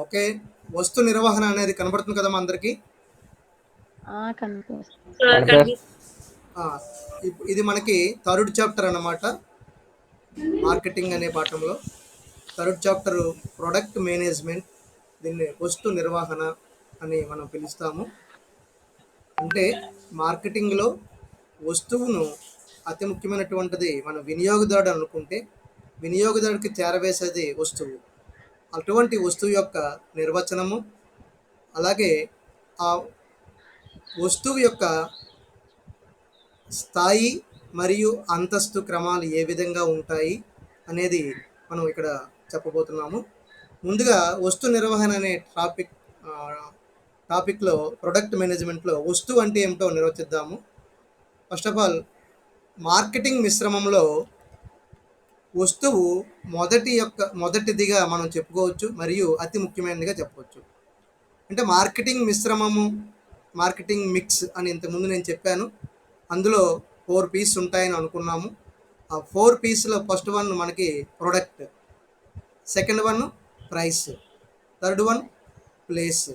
Okay. వస్తు నిర్వహణ అనేది కనబడుతుంది కదమ్మా అందరికీ. కనిపిస్తుంది. కనిపిస్తుంది. ఆ, ఇది మనకి థర్డ్ చాప్టర్ అన్నమాట. మార్కెటింగ్ అనే పాఠంలో థర్డ్ చాప్టర్ ప్రొడక్ట్ మేనేజ్మెంట్. దీన్ని వస్తు నిర్వహణ అని మనం పిలుస్తాము. అంటే మార్కెటింగ్లో వస్తువును అతి ముఖ్యమైనటువంటిది మన వినియోగదారుడు అనుకుంటే వినియోగదారుడికి చేరవేసేది వస్తువు. అటువంటి వస్తువు యొక్క నిర్వచనము, అలాగే ఆ వస్తువు యొక్క స్థాయి మరియు అంతస్తు క్రమాలు ఏ విధంగా ఉంటాయి అనేది మనం ఇక్కడ చెప్పబోతున్నాము. ముందుగా వస్తు నిర్వహణ అనే టాపిక్లో ప్రొడక్ట్ మేనేజ్మెంట్లో వస్తువు అంటే ఏమిటో నిర్వచిద్దాము. ఫస్ట్ ఆఫ్ ఆల్, మార్కెటింగ్ మిశ్రమంలో వస్తువు మొదటిదిగా మనం చెప్పుకోవచ్చు మరియు అతి ముఖ్యమైనదిగా చెప్పవచ్చు. అంటే మార్కెటింగ్ మిశ్రమము, మార్కెటింగ్ మిక్స్ అని ఇంతకుముందు నేను చెప్పాను. అందులో 4 పీస్ ఉంటాయని అనుకున్నాము. ఆ 4 పీస్లో ఫస్ట్ వన్ మనకి product, second one price, third one place,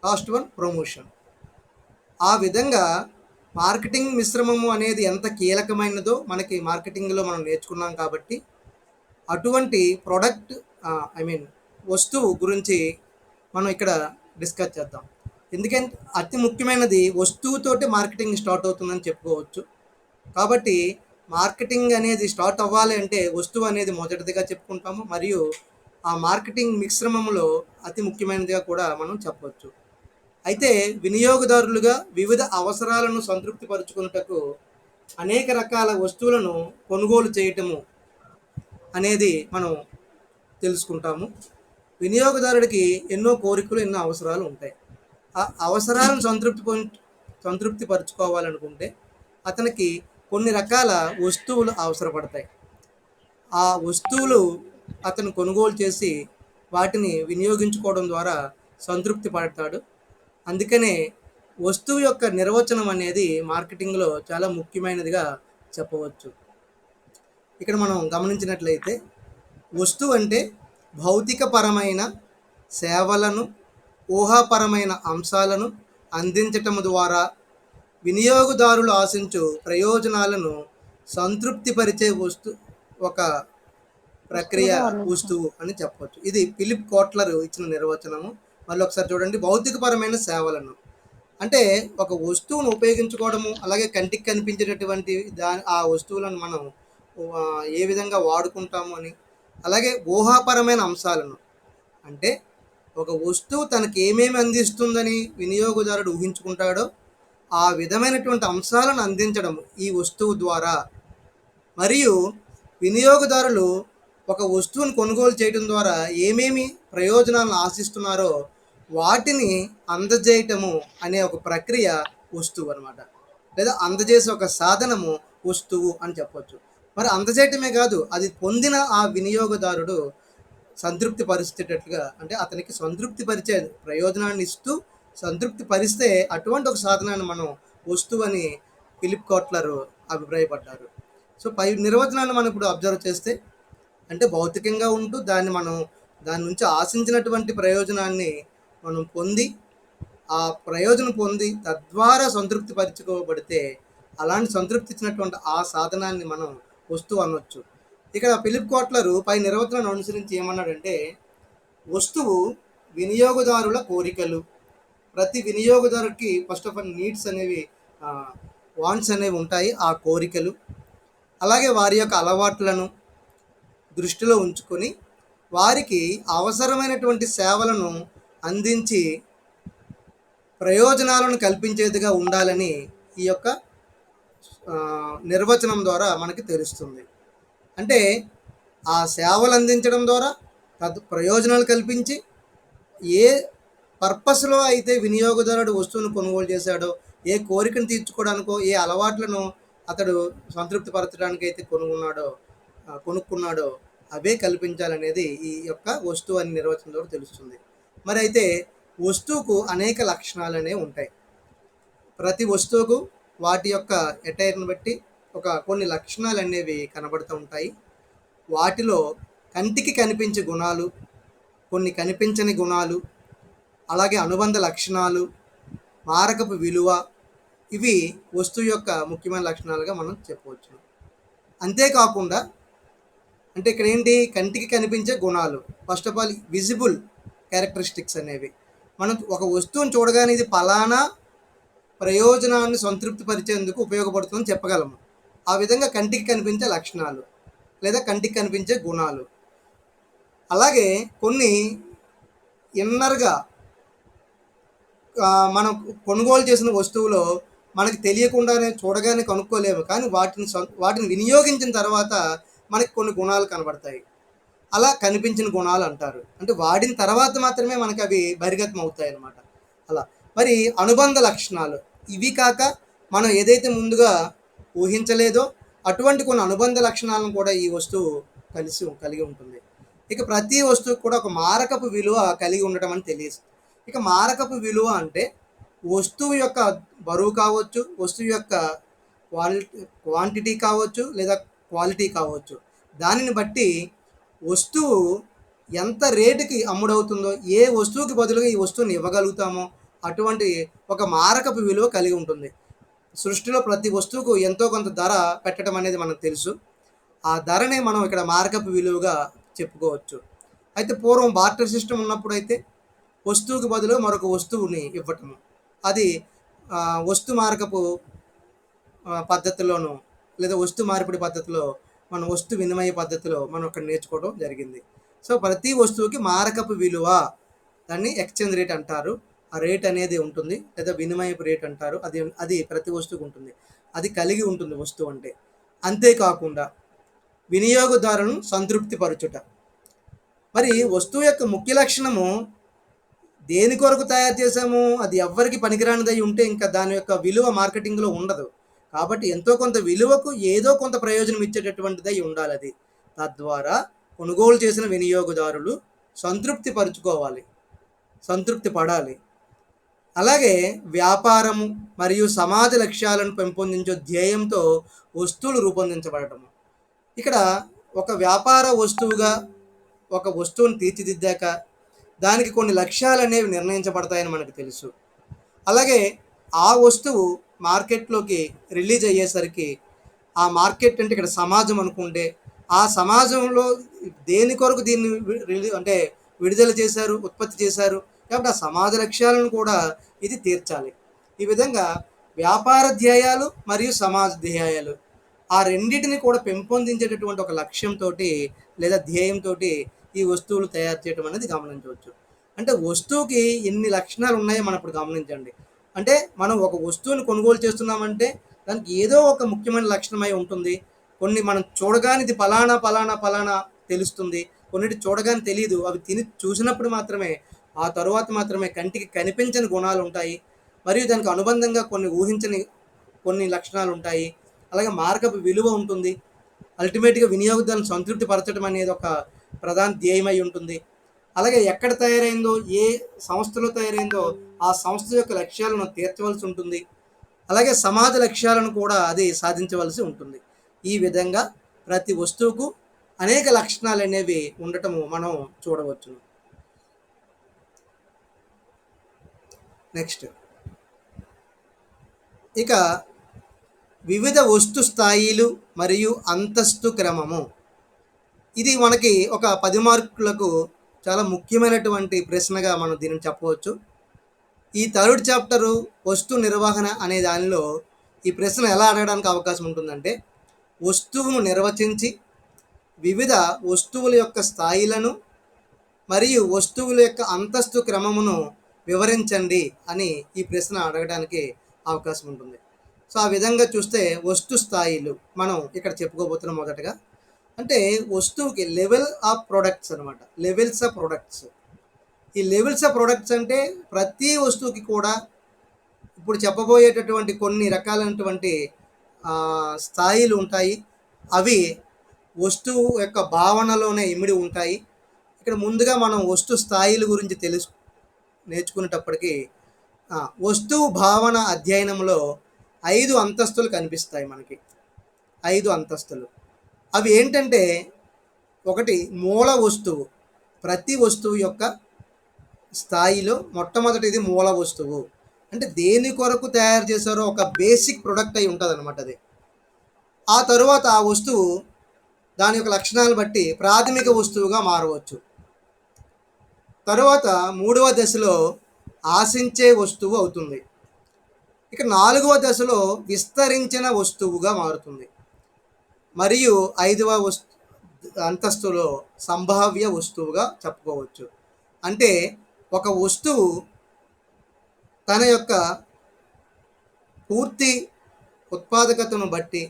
last one promotion. ఆ విధంగా మార్కెటింగ్ మిశ్రమము అనేది ఎంత కీలకమైనదో మనకి మార్కెటింగ్లో మనం నేర్చుకున్నాం. కాబట్టి అటువంటి ప్రోడక్ట్ వస్తువు గురించి మనం ఇక్కడ డిస్కస్ చేద్దాం. ఎందుకంటే అతి ముఖ్యమైనది వస్తువుతోటి మార్కెటింగ్ స్టార్ట్ అవుతుందని చెప్పుకోవచ్చు. కాబట్టి మార్కెటింగ్ అనేది స్టార్ట్ అవ్వాలి అంటే వస్తువు అనేది మొదటిదిగా చెప్పుకుంటాము, మరియు ఆ మార్కెటింగ్ మిశ్రమంలో అతి ముఖ్యమైనదిగా కూడా మనం చెప్పవచ్చు. అయితే వినియోగదారులుగా వివిధ అవసరాలను సంతృప్తిపరుచుకున్నటకు అనేక రకాల వస్తువులను కొనుగోలు చేయటము అనేది మనం తెలుసుకుంటాము. వినియోగదారుడికి ఎన్నో కోరికలు, ఎన్నో అవసరాలు ఉంటాయి. ఆ అవసరాలను సంతృప్తి పరుచుకోవాలనుకుంటే అతనికి కొన్ని రకాల వస్తువులు అవసరపడతాయి. ఆ వస్తువులు అతను కొనుగోలు చేసి వాటిని వినియోగించుకోవడం ద్వారా సంతృప్తి పడతాడు. అందుకనే వస్తువు యొక్క నిర్వచనం అనేది మార్కెటింగ్లో చాలా ముఖ్యమైనదిగా చెప్పవచ్చు. ఇక్కడ మనం గమనించినట్లయితే వస్తువు అంటే భౌతికపరమైన సేవలను, ఊహాపరమైన అంశాలను అందించటం ద్వారా వినియోగదారులు ఆశించు ప్రయోజనాలను సంతృప్తిపరిచే ఒక ప్రక్రియ వస్తువు అని చెప్పవచ్చు. ఇది ఫిలిప్ కోట్లర్ ఇచ్చిన నిర్వచనము. మళ్ళీ ఒకసారి చూడండి. భౌతికపరమైన సేవలను అంటే ఒక వస్తువును ఉపయోగించుకోవడము, అలాగే కంటికి కనిపించేటటువంటి ఆ వస్తువులను మనం ఏ విధంగా వాడుకుంటాము అని. అలాగే ఊహాపరమైన అంశాలను అంటే ఒక వస్తువు తనకి ఏమేమి అందిస్తుందని వినియోగదారుడు ఊహించుకుంటాడో ఆ విధమైనటువంటి అంశాలను అందించడం ఈ వస్తువు ద్వారా. మరియు వినియోగదారులు ఒక వస్తువును కొనుగోలు చేయడం ద్వారా ఏమేమి ప్రయోజనాలను ఆశిస్తున్నారో వాటిని అందజేయటము అనే ఒక ప్రక్రియ వస్తువు అనమాట. లేదా అందజేసే ఒక సాధనము వస్తువు అని చెప్పవచ్చు. మరి అందజేయటమే కాదు, అది పొందిన ఆ వినియోగదారుడు సంతృప్తి పరిచేటట్లుగా, అంటే అతనికి సంతృప్తి పరిచే ప్రయోజనాన్ని ఇస్తూ సంతృప్తి పరిస్తే అటువంటి ఒక సాధనాన్ని మనం వస్తువు అని ఫిలిప్ కోట్లర్ అభిప్రాయపడ్డారు. సో పై నిర్వచనాన్ని మనం ఇప్పుడు అబ్జర్వ్ చేస్తే, అంటే భౌతికంగా ఉంటూ దాని నుంచి ఆశించినటువంటి ప్రయోజనాన్ని మనం పొంది ఆ ప్రయోజనం పొంది తద్వారా సంతృప్తి పరచుకోబడితే అలాంటి సంతృప్తి ఇచ్చినటువంటి ఆ సాధనాన్ని మనం వస్తువు అనవచ్చు. ఇక్కడ ఫిలిప్ కోట్లర్ పై నిర్వచనాన్ని అనుసరించి ఏమన్నాడంటే, వస్తువు వినియోగదారుల కోరికలు. ప్రతి వినియోగదారుకి ఫస్ట్ ఆఫ్ ఆల్ నీడ్స్ అనేవి, వాంట్స్ అనేవి ఉంటాయి, ఆ కోరికలు. అలాగే వారి యొక్క అలవాట్లను దృష్టిలో ఉంచుకొని వారికి అవసరమైనటువంటి సేవలను అందించి ప్రయోజనాలను కల్పించేదిగా ఉండాలని ఈ యొక్క నిర్వచనం ద్వారా మనకి తెలుస్తుంది. అంటే ఆ సేవలు అందించడం ద్వారా ప్రయోజనాలు కల్పించి ఏ పర్పస్లో అయితే వినియోగదారుడు వస్తువును కొనుగోలు చేశాడో, ఏ కోరికను తీర్చుకోవడానికో, ఏ అలవాట్లను అతడు సంతృప్తి పరచడానికి అయితే కొనుక్కున్నాడో అవే కల్పించాలనేది ఈ యొక్క వస్తువు అని నిర్వచనం ద్వారా తెలుస్తుంది. మరి అయితే వస్తువుకు అనేక లక్షణాలు అనేవి ఉంటాయి. ప్రతి వస్తువుకు వాటి యొక్క ఎటైర్ను బట్టి కొన్ని లక్షణాలు అనేవి కనబడుతూ ఉంటాయి. వాటిలో కంటికి కనిపించే గుణాలు, కొన్ని కనిపించని గుణాలు, అలాగే అనుబంధ లక్షణాలు, మారకపు విలువ, ఇవి వస్తువు యొక్క ముఖ్యమైన లక్షణాలుగా మనం చెప్పవచ్చు. అంతేకాకుండా అంటే ఇక్కడ ఏంటి, కంటికి కనిపించే గుణాలు. First of all visible characteristics అనేవి, మనం ఒక వస్తువుని చూడగానే ఇది పలానా ప్రయోజనాన్ని సంతృప్తి పరిచేందుకు ఉపయోగపడుతుందని చెప్పగలము. ఆ విధంగా కంటికి కనిపించే లక్షణాలు లేదా కంటికి కనిపించే గుణాలు. అలాగే కొన్ని ఇన్నర్గా మనం కొనుగోలు చేసిన వస్తువులో మనకి తెలియకుండానే చూడగానే కనుక్కోలేము, కానీ వాటిని వినియోగించిన తర్వాత మనకి కొన్ని గుణాలు కనబడతాయి. అలా కనిపించిన గుణాలు అంటారు. అంటే వాడిన తర్వాత మాత్రమే మనకి అవి బహిర్గతం అవుతాయి అన్నమాట. అలా మరి అనుబంధ లక్షణాలు, ఇవి కాక మనం ఏదైతే ముందుగా ఊహించలేదో అటువంటి కొన్ని అనుబంధ లక్షణాలను కూడా ఈ వస్తువు కలిగి ఉంటుంది. ఇక ప్రతి వస్తువుకు కూడా ఒక మారకపు విలువ కలిగి ఉండటం అని తెలియదు. ఇక మారకపు విలువ అంటే వస్తువు యొక్క బరువు కావచ్చు, వస్తువు యొక్క క్వాంటిటీ కావచ్చు, లేదా క్వాలిటీ కావచ్చు. దానిని బట్టి వస్తువు ఎంత రేటుకి అమ్ముడవుతుందో, ఏ వస్తువుకి బదులుగా ఈ వస్తువుని ఇవ్వగలుగుతామో అటువంటి ఒక మారకపు విలువ కలిగి ఉంటుంది. సృష్టిలో ప్రతి వస్తువుకు ఎంతో కొంత ధర పెట్టడం అనేది మనకు తెలుసు. ఆ ధరనే మనం ఇక్కడ మారకపు విలువగా చెప్పుకోవచ్చు. అయితే పూర్వం బార్టర్ సిస్టమ్ ఉన్నప్పుడు అయితే వస్తువుకి బదులు మరొక వస్తువుని ఇవ్వటము, అది వస్తు మారకపు పద్ధతిలోను లేదా వస్తు మార్పిడి పద్ధతిలో, మన వస్తు వినిమయ పద్ధతిలో మనం అక్కడ నేర్చుకోవడం జరిగింది. సో ప్రతి వస్తువుకి మారకపు విలువ, దాన్ని ఎక్స్చేంజ్ రేట్ అంటారు. ఆ రేట్ అనేది ఉంటుంది, లేదా వినిమయపు రేట్ అంటారు. అది ప్రతి వస్తువుకు ఉంటుంది, అది కలిగి ఉంటుంది వస్తువు అంటే. అంతేకాకుండా వినియోగదారులను సంతృప్తి పరచుట. మరి వస్తువు యొక్క ముఖ్య లక్షణము దేని కొరకు తయారు చేసాము, అది ఎవ్వరికి పనికిరానిదై ఉంటే ఇంకా దాని యొక్క విలువ మార్కెటింగ్లో ఉండదు. కాబట్టి ఎంతో కొంత విలువకు ఏదో కొంత ప్రయోజనం ఇచ్చేటటువంటిదై ఉండాలి అది. తద్వారా కొనుగోలు చేసిన వినియోగదారులు సంతృప్తి పరుచుకోవాలి, సంతృప్తి పడాలి. అలాగే వ్యాపారము మరియు సమాజ లక్ష్యాలను పెంపొందించే ధ్యేయంతో వస్తువులు రూపొందించబడటము. ఇక్కడ ఒక వ్యాపార వస్తువుగా ఒక వస్తువుని తీర్చిదిద్దాక దానికి కొన్ని లక్ష్యాలు అనేవి నిర్ణయించబడతాయని మనకు తెలుసు. అలాగే ఆ వస్తువు మార్కెట్లోకి రిలీజ్ అయ్యేసరికి, ఆ మార్కెట్ అంటే ఇక్కడ సమాజం అనుకుంటే, ఆ సమాజంలో దేని కొరకు దీన్ని అంటే విడుదల చేశారు, ఉత్పత్తి చేశారు, కాబట్టి ఆ సమాజ లక్ష్యాలను కూడా ఇది తీర్చాలి. ఈ విధంగా వ్యాపార ధ్యేయాలు మరియు సమాజ ధ్యేయాలు, ఆ రెండింటిని కూడా పెంపొందించేటటువంటి ఒక లక్ష్యంతో లేదా ధ్యేయంతో ఈ వస్తువులు తయారు చేయడం అనేది గమనించవచ్చు. అంటే వస్తువుకి ఎన్ని లక్షణాలు ఉన్నాయో మనం ఇప్పుడు గమనించండి. అంటే మనం ఒక వస్తువుని కొనుగోలు చేస్తున్నామంటే దానికి ఏదో ఒక ముఖ్యమైన లక్షణమై ఉంటుంది. కొన్ని మనం చూడగానే ఇది పలానా పలానా పలానా తెలుస్తుంది, కొన్నిటి చూడగానే తెలియదు. అవి తిని చూసినప్పుడు మాత్రమే, ఆ తరువాత మాత్రమే కంటికి కనిపించని గుణాలు ఉంటాయి. మరియు దానికి అనుబంధంగా కొన్ని ఊహించని కొన్ని లక్షణాలు ఉంటాయి. అలాగే మార్కపు విలువ ఉంటుంది. అల్టిమేట్గా వినియోగదారులను సంతృప్తి పరచడం అనేది ఒక ప్రధాన ధ్యేయమై ఉంటుంది. అలాగే ఎక్కడ తయారైందో, ఏ సంస్థలో తయారైందో ఆ సంస్థ యొక్క లక్ష్యాలను తీర్చవలసి ఉంటుంది. అలాగే సమాజ లక్ష్యాలను కూడా అది సాధించవలసి ఉంటుంది. ఈ విధంగా ప్రతి వస్తువుకు అనేక లక్షణాలు అనేవి ఉండటము మనం చూడవచ్చు. నెక్స్ట్, ఇక వివిధ వస్తు స్థాయిలు మరియు అంతస్తు క్రమము. ఇది మనకి ఒక 10 మార్కులకు చాలా ముఖ్యమైనటువంటి ప్రశ్నగా మనం దీనిని చెప్పవచ్చు. ఈ థర్డ్ చాప్టరు వస్తు నిర్వహణ అనే దానిలో ఈ ప్రశ్న ఎలా అడగడానికి అవకాశం ఉంటుందంటే, వస్తువును నిర్వచించి వివిధ వస్తువుల యొక్క స్థాయిలను మరియు వస్తువుల యొక్క అంతస్తు క్రమమును వివరించండి అని ఈ ప్రశ్న అడగడానికి అవకాశం ఉంటుంది. సో ఆ విధంగా చూస్తే వస్తు స్థాయిలు మనం ఇక్కడ చెప్పుకోబోతున్నాం. మొదటగా అంటే వస్తువుకి లెవెల్ ఆఫ్ ప్రొడక్ట్స్ అనమాట, లెవెల్స్ ఆఫ్ ప్రొడక్ట్స్. ఈ లెవెల్స్ ఆఫ్ ప్రొడక్ట్స్ అంటే ప్రతి వస్తువుకి కూడా ఇప్పుడు చెప్పబోయేటటువంటి కొన్ని రకాలైనటువంటి స్థాయిలు ఉంటాయి. అవి వస్తువు యొక్క భావనలోనే ఇమిడి ఉంటాయి. ఇక్కడ ముందుగా మనం వస్తు స్థాయిల గురించి నేర్చుకునేటప్పటికీ వస్తువు భావన అధ్యయనంలో 5 అంతస్తులు కనిపిస్తాయి మనకి. 5 అంతస్తులు. అవి ఏంటంటే, ఒకటి మూల వస్తువు, ప్రతి వస్తువు యొక్క స్థాయిలో మొట్టమొదటిది మూల వస్తువు. అంటే దేని కొరకు తయారు చేశారో ఒక బేసిక్ ప్రొడక్ట్ అయి ఉంటుంది అనమాట అది. ఆ తరువాత ఆ వస్తువు దాని యొక్క లక్షణాలు బట్టి ప్రాథమిక వస్తువుగా మారవచ్చు. తరువాత మూడవ దశలో ఆశించే వస్తువు అవుతుంది. ఇక నాలుగవ దశలో విస్తరించిన వస్తువుగా మారుతుంది. మరియు ఐదవ అంతస్తులో సంభావ్య వస్తువుగా చెప్పుకోవచ్చు. అంటే ఒక వస్తువు తన యొక్క పూర్తి ఉత్పాదకతను బట్టి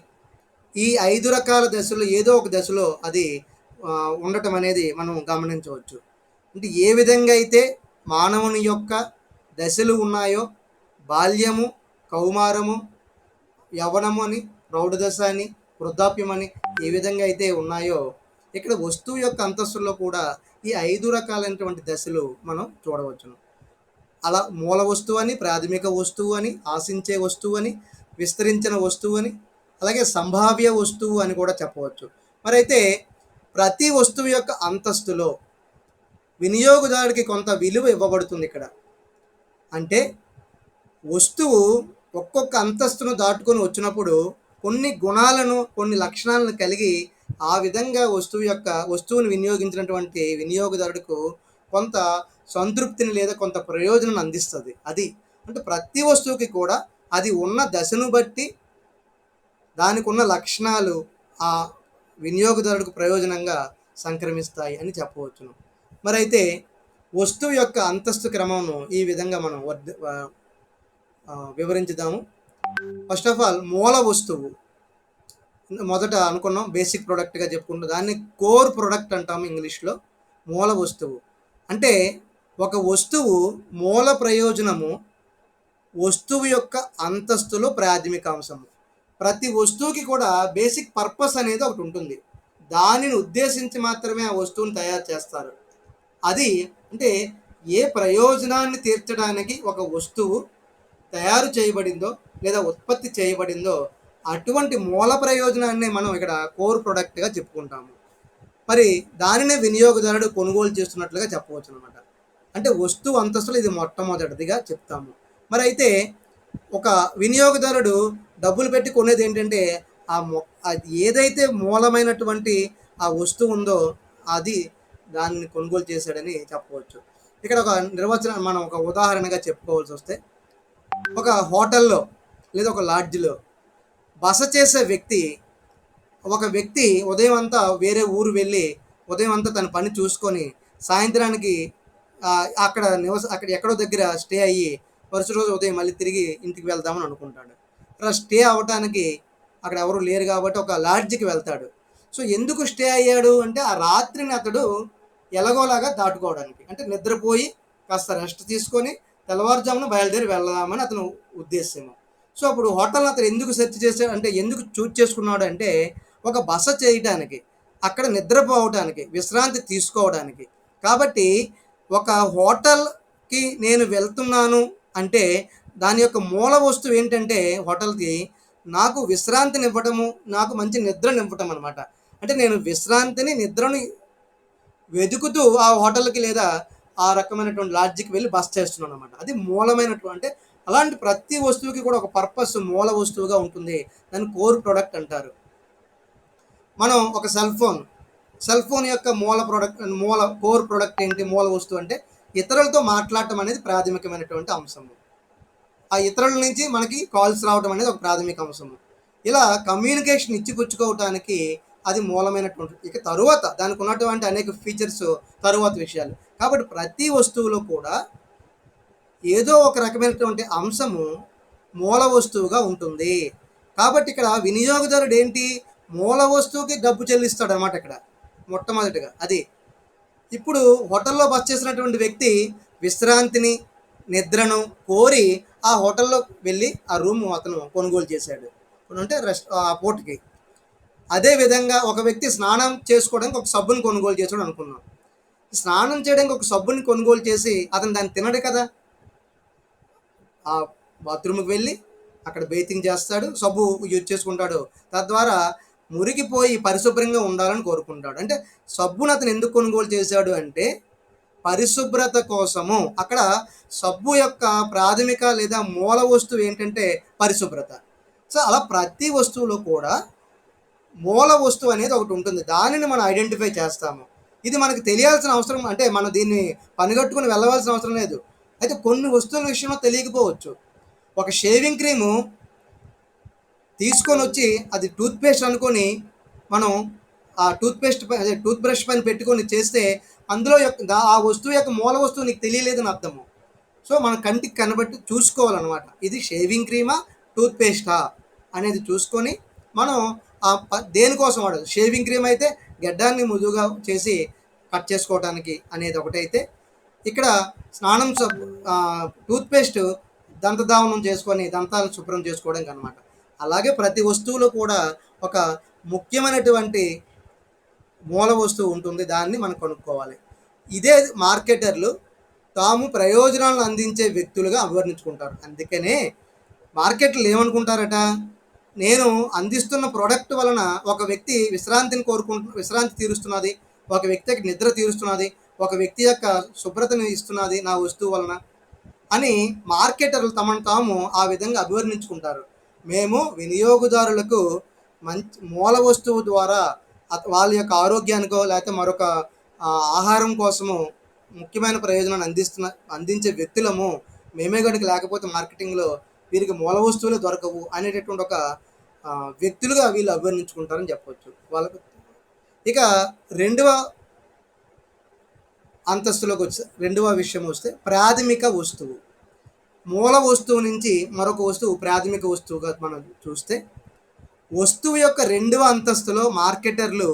ఈ 5 రకాల దశలు ఏదో ఒక దశలో అది ఉండటం అనేది మనం గమనించవచ్చు. అంటే ఏ విధంగా అయితే మానవుని యొక్క దశలు ఉన్నాయో, బాల్యము, కౌమారము, యవ్వనము అని, ప్రౌఢ దశ అని, వృద్ధాప్యం అని ఏ విధంగా అయితే ఉన్నాయో, ఇక్కడ వస్తువు యొక్క అంతస్తుల్లో కూడా ఈ 5 రకాలైనటువంటి దశలు మనం చూడవచ్చును. అలా మూల వస్తువు అని, ప్రాథమిక వస్తువు అని, ఆశించే వస్తువు అని, విస్తరించిన వస్తువు అని, అలాగే సంభావ్య వస్తువు అని కూడా చెప్పవచ్చు. మరైతే ప్రతి వస్తువు యొక్క అంతస్తులో వినియోగదారుడికి కొంత విలువ ఇవ్వబడుతుంది ఇక్కడ. అంటే వస్తువు ఒక్కొక్క అంతస్తును దాటుకొని వచ్చినప్పుడు కొన్ని గుణాలను, కొన్ని లక్షణాలను కలిగి ఆ విధంగా వస్తువుని వినియోగించినటువంటి వినియోగదారుడికి కొంత సంతృప్తిని లేదా కొంత ప్రయోజనం అందిస్తుంది. అది అంటే ప్రతి వస్తువుకి కూడా అది ఉన్న దశను బట్టి దానికి ఉన్న లక్షణాలు ఆ వినియోగదారుడికి ప్రయోజనంగా సంక్రమిస్తాయి అని చెప్పవచ్చును. మరైతే వస్తువు యొక్క అంతస్తు క్రమంను ఈ విధంగా మనం వివరించుదాము. ఫస్ట్ ఆఫ్ ఆల్ మూల వస్తువు మొదట అనుకున్నాం, బేసిక్ ప్రోడక్ట్గా చెప్పుకుంటాం. దాన్ని కోర్ ప్రోడక్ట్ అంటాము ఇంగ్లీష్లో. మూల వస్తువు అంటే ఒక వస్తువు మూల ప్రయోజనము వస్తువు యొక్క అంతస్తులో ప్రాథమిక అంశము. ప్రతి వస్తువుకి కూడా బేసిక్ పర్పస్ అనేది ఒకటి ఉంటుంది. దానిని ఉద్దేశించి మాత్రమే ఆ వస్తువుని తయారు చేస్తారు. అది అంటే ఏ ప్రయోజనాన్ని తీర్చడానికి ఒక వస్తువు తయారు చేయబడిందో లేదా ఉత్పత్తి చేయబడిందో అటువంటి మూల ప్రయోజనాన్ని మనం ఇక్కడ కోర్ ప్రొడక్ట్గా చెప్పుకుంటాము. మరి దానినే వినియోగదారుడు కొనుగోలు చేస్తున్నట్లుగా చెప్పవచ్చు అనమాట. అంటే వస్తువు అంతస్తులో ఇది మొట్టమొదటిదిగా చెప్తాము. మరి అయితే ఒక వినియోగదారుడు డబ్బులు పెట్టి కొనేది ఏంటంటే అది ఏదైతే మూలమైనటువంటి ఆ వస్తువు ఉందో అది దాన్ని కొనుగోలు చేశాడని చెప్పవచ్చు. ఇక్కడ ఒక నిర్వచనం మనం ఒక ఉదాహరణగా చెప్పుకోవాల్సి వస్తే, ఒక హోటల్లో లేదా ఒక లాడ్జిలో బస చేసే ఒక వ్యక్తి ఉదయం అంతా వేరే ఊరు వెళ్ళి ఉదయం అంతా తన పని చూసుకొని సాయంత్రానికి అక్కడ ఎక్కడో దగ్గర స్టే అయ్యి మరుసటి రోజు ఉదయం మళ్ళీ తిరిగి ఇంటికి వెళ్దామని అనుకుంటాడు. అలా స్టే అవ్వటానికి అక్కడ ఎవరు లేరు కాబట్టి ఒక లాడ్జికి వెళ్తాడు. సో ఎందుకు స్టే అయ్యాడు అంటే ఆ రాత్రిని అతడు ఎలాగోలాగా దాటుకోవడానికి, అంటే నిద్రపోయి కాస్త రెస్ట్ తీసుకొని తెల్లవారుజామున బయలుదేరి వెళ్దామని అతను ఉద్దేశము. సో అప్పుడు హోటల్ని అతను ఎందుకు సెర్చ్ చేశాడు అంటే, ఎందుకు చూజ్ చేసుకున్నాడు అంటే ఒక బస చేయడానికి, అక్కడ నిద్రపోవడానికి, విశ్రాంతి తీసుకోవడానికి. కాబట్టి ఒక హోటల్కి నేను వెళ్తున్నాను అంటే దాని యొక్క మూల వస్తువు ఏంటంటే హోటల్కి నాకు విశ్రాంతిని ఇవ్వటము, నాకు మంచి నిద్రనివ్వటం అనమాట. అంటే నేను విశ్రాంతిని, నిద్రని వెతుకుతూ ఆ హోటల్కి లేదా ఆ రకమైనటువంటి లాడ్జికి వెళ్ళి బస చేస్తున్నాను అనమాట. అది మూలమైనటువంటి, అంటే అలాంటి ప్రతి వస్తువుకి కూడా ఒక పర్పస్ మూల వస్తువుగా ఉంటుంది. దాన్ని కోర్ ప్రొడక్ట్ అంటారు. మనం ఒక సెల్ ఫోన్ యొక్క కోర్ ప్రొడక్ట్ ఏంటి, మూల వస్తువు అంటే ఇతరులతో మాట్లాడటం అనేది ప్రాథమికమైనటువంటి అంశము. ఆ ఇతరుల నుంచి మనకి కాల్స్ రావడం అనేది ఒక ప్రాథమిక అంశము. ఇలా కమ్యూనికేషన్ ఇచ్చిపుచ్చుకోవటానికి అది మూలమైనటువంటి. ఇక తరువాత దానికి ఉన్నటువంటి అనేక ఫీచర్స్ తరువాత విషయాలు. కాబట్టి ప్రతి వస్తువులో కూడా ఏదో ఒక రకమైనటువంటి అంశము మూల వస్తువుగా ఉంటుంది. కాబట్టి ఇక్కడ వినియోగదారుడు ఏంటి, మూల వస్తువుకి డబ్బు చెల్లిస్తాడు అనమాట. ఇక్కడ మొట్టమొదటిగా అది. ఇప్పుడు హోటల్లో బస చేసినటువంటి వ్యక్తి విశ్రాంతిని, నిద్రను కోరి ఆ హోటల్లో వెళ్ళి ఆ రూమ్ అతను కొనుగోలు చేశాడు అంటే ఆ పూటకి. అదేవిధంగా ఒక వ్యక్తి స్నానం చేసుకోవడానికి ఒక సబ్బుని కొనుగోలు చేశాడు అనుకున్నాం. స్నానం చేయడానికి ఒక సబ్బుని కొనుగోలు చేసి అతను దాన్ని తినడు కదా. ఆ బాత్రూమ్కి వెళ్ళి అక్కడ బేతింగ్ చేస్తాడు, సబ్బు యూజ్ చేసుకుంటాడు. తద్వారా మురికిపోయి పరిశుభ్రంగా ఉండాలని కోరుకుంటాడు. అంటే సబ్బును అతను ఎందుకు కొనుగోలు చేశాడు అంటే పరిశుభ్రత కోసము. అక్కడ సబ్బు యొక్క ప్రాథమిక లేదా మూల వస్తువు ఏంటంటే పరిశుభ్రత. సో అలా ప్రతి వస్తువులో కూడా మూల వస్తువు అనేది ఒకటి ఉంటుంది. దానిని మనం ఐడెంటిఫై చేస్తాము. ఇది మనకు తెలియాల్సిన అవసరం, అంటే మనం దీన్ని పనిగట్టుకుని వెళ్ళవలసిన అవసరం లేదు. అయితే కొన్ని వస్తువుల విషయంలో తెలియకపోవచ్చు. ఒక షేవింగ్ క్రీము తీసుకొని వచ్చి అది టూత్‌పేస్ట్ అనుకోని మనం ఆ టూత్ బ్రష్ పైన పెట్టుకొని చేస్తే అందులో ఆ వస్తువు యొక్క మూల వస్తువు నీకు తెలియలేదని అర్థము. సో మన కంటికి కనబట్టి చూసుకోవాలన్నమాట. ఇది షేవింగ్ క్రీమా, టూత్‌పేస్టా అనేది చూసుకొని మనం దేనికోసం వాడదు. షేవింగ్ క్రీమ్ అయితే గడ్డాన్ని మృదువుగా చేసి కట్ చేసుకోవడానికి అనేది ఒకటైతే, ఇక్కడ స్నానం టూత్‌పేస్ట్ దంతధావనం చేసుకొని దంతాలు శుభ్రం చేసుకోవడానికి అనమాట. అలాగే ప్రతి వస్తువులో కూడా ఒక ముఖ్యమైనటువంటి మూల వస్తువు ఉంటుంది. దాన్ని మనం కొనుక్కోవాలి. ఇదే మార్కెటర్లు తాము ప్రయోజనాలను అందించే వ్యక్తులుగా అభివర్ణించుకుంటారు. అందుకనే మార్కెట్లు ఏమనుకుంటారట, నేను అందిస్తున్న ప్రోడక్ట్ వలన ఒక వ్యక్తి విశ్రాంతి తీరుస్తున్నది, ఒక వ్యక్తికి నిద్ర తీరుస్తున్నది, ఒక వ్యక్తి యొక్క శుభ్రతను ఇస్తున్నది నా వస్తువు వలన అని మార్కెటర్లు తమను తాము ఆ విధంగా అభివర్ణించుకుంటారు. మేము వినియోగదారులకు మంచి మూల వస్తువు ద్వారా వాళ్ళ యొక్క ఆరోగ్యానికో లేకపోతే మరొక ఆహారం కోసము ముఖ్యమైన ప్రయోజనాన్ని అందించే వ్యక్తులము మేమే కనుక లేకపోతే మార్కెటింగ్లో వీరికి మూల వస్తువులే దొరకవు అనేటటువంటి ఒక వ్యక్తులుగా వీళ్ళు అభివర్ణించుకుంటారని చెప్పవచ్చు వాళ్ళకు. ఇక రెండవ విషయం వస్తే ప్రాథమిక వస్తువు. మూల వస్తువు నుంచి మరొక వస్తువు ప్రాథమిక వస్తువుగా మనం చూస్తే, వస్తువు యొక్క రెండవ అంతస్తులో మార్కెటర్లు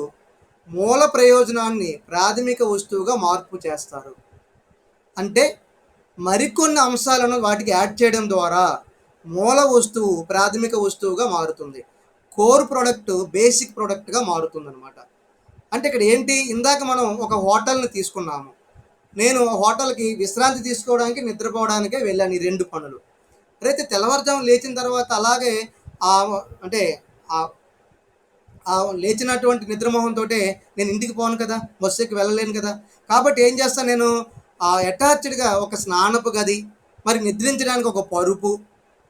మూల ప్రయోజనాన్ని ప్రాథమిక వస్తువుగా మార్పు చేస్తారు. అంటే మరికొన్ని అంశాలను వాటికి యాడ్ చేయడం ద్వారా మూల వస్తువు ప్రాథమిక వస్తువుగా మారుతుంది. కోర్ ప్రోడక్ట్ బేసిక్ ప్రోడక్ట్గా మారుతుంది అనమాట. అంటే ఇక్కడ ఏంటి, ఇందాక మనం ఒక హోటల్ని తీసుకున్నాము. నేను హోటల్కి విశ్రాంతి తీసుకోవడానికి నిద్రపోవడానికే వెళ్ళాను, ఈ 2 పనులు. అయితే తెల్లవారుజాము లేచిన తర్వాత అలాగే అంటే లేచినటువంటి నిద్రమోహంతో నేను ఇంటికి పోను కదా, బస్సు ఎక్కి వెళ్ళలేను కదా. కాబట్టి ఏం చేస్తాను నేను, అటాచ్డ్గా ఒక స్నానపు గది, మరి నిద్రించడానికి ఒక పరుపు,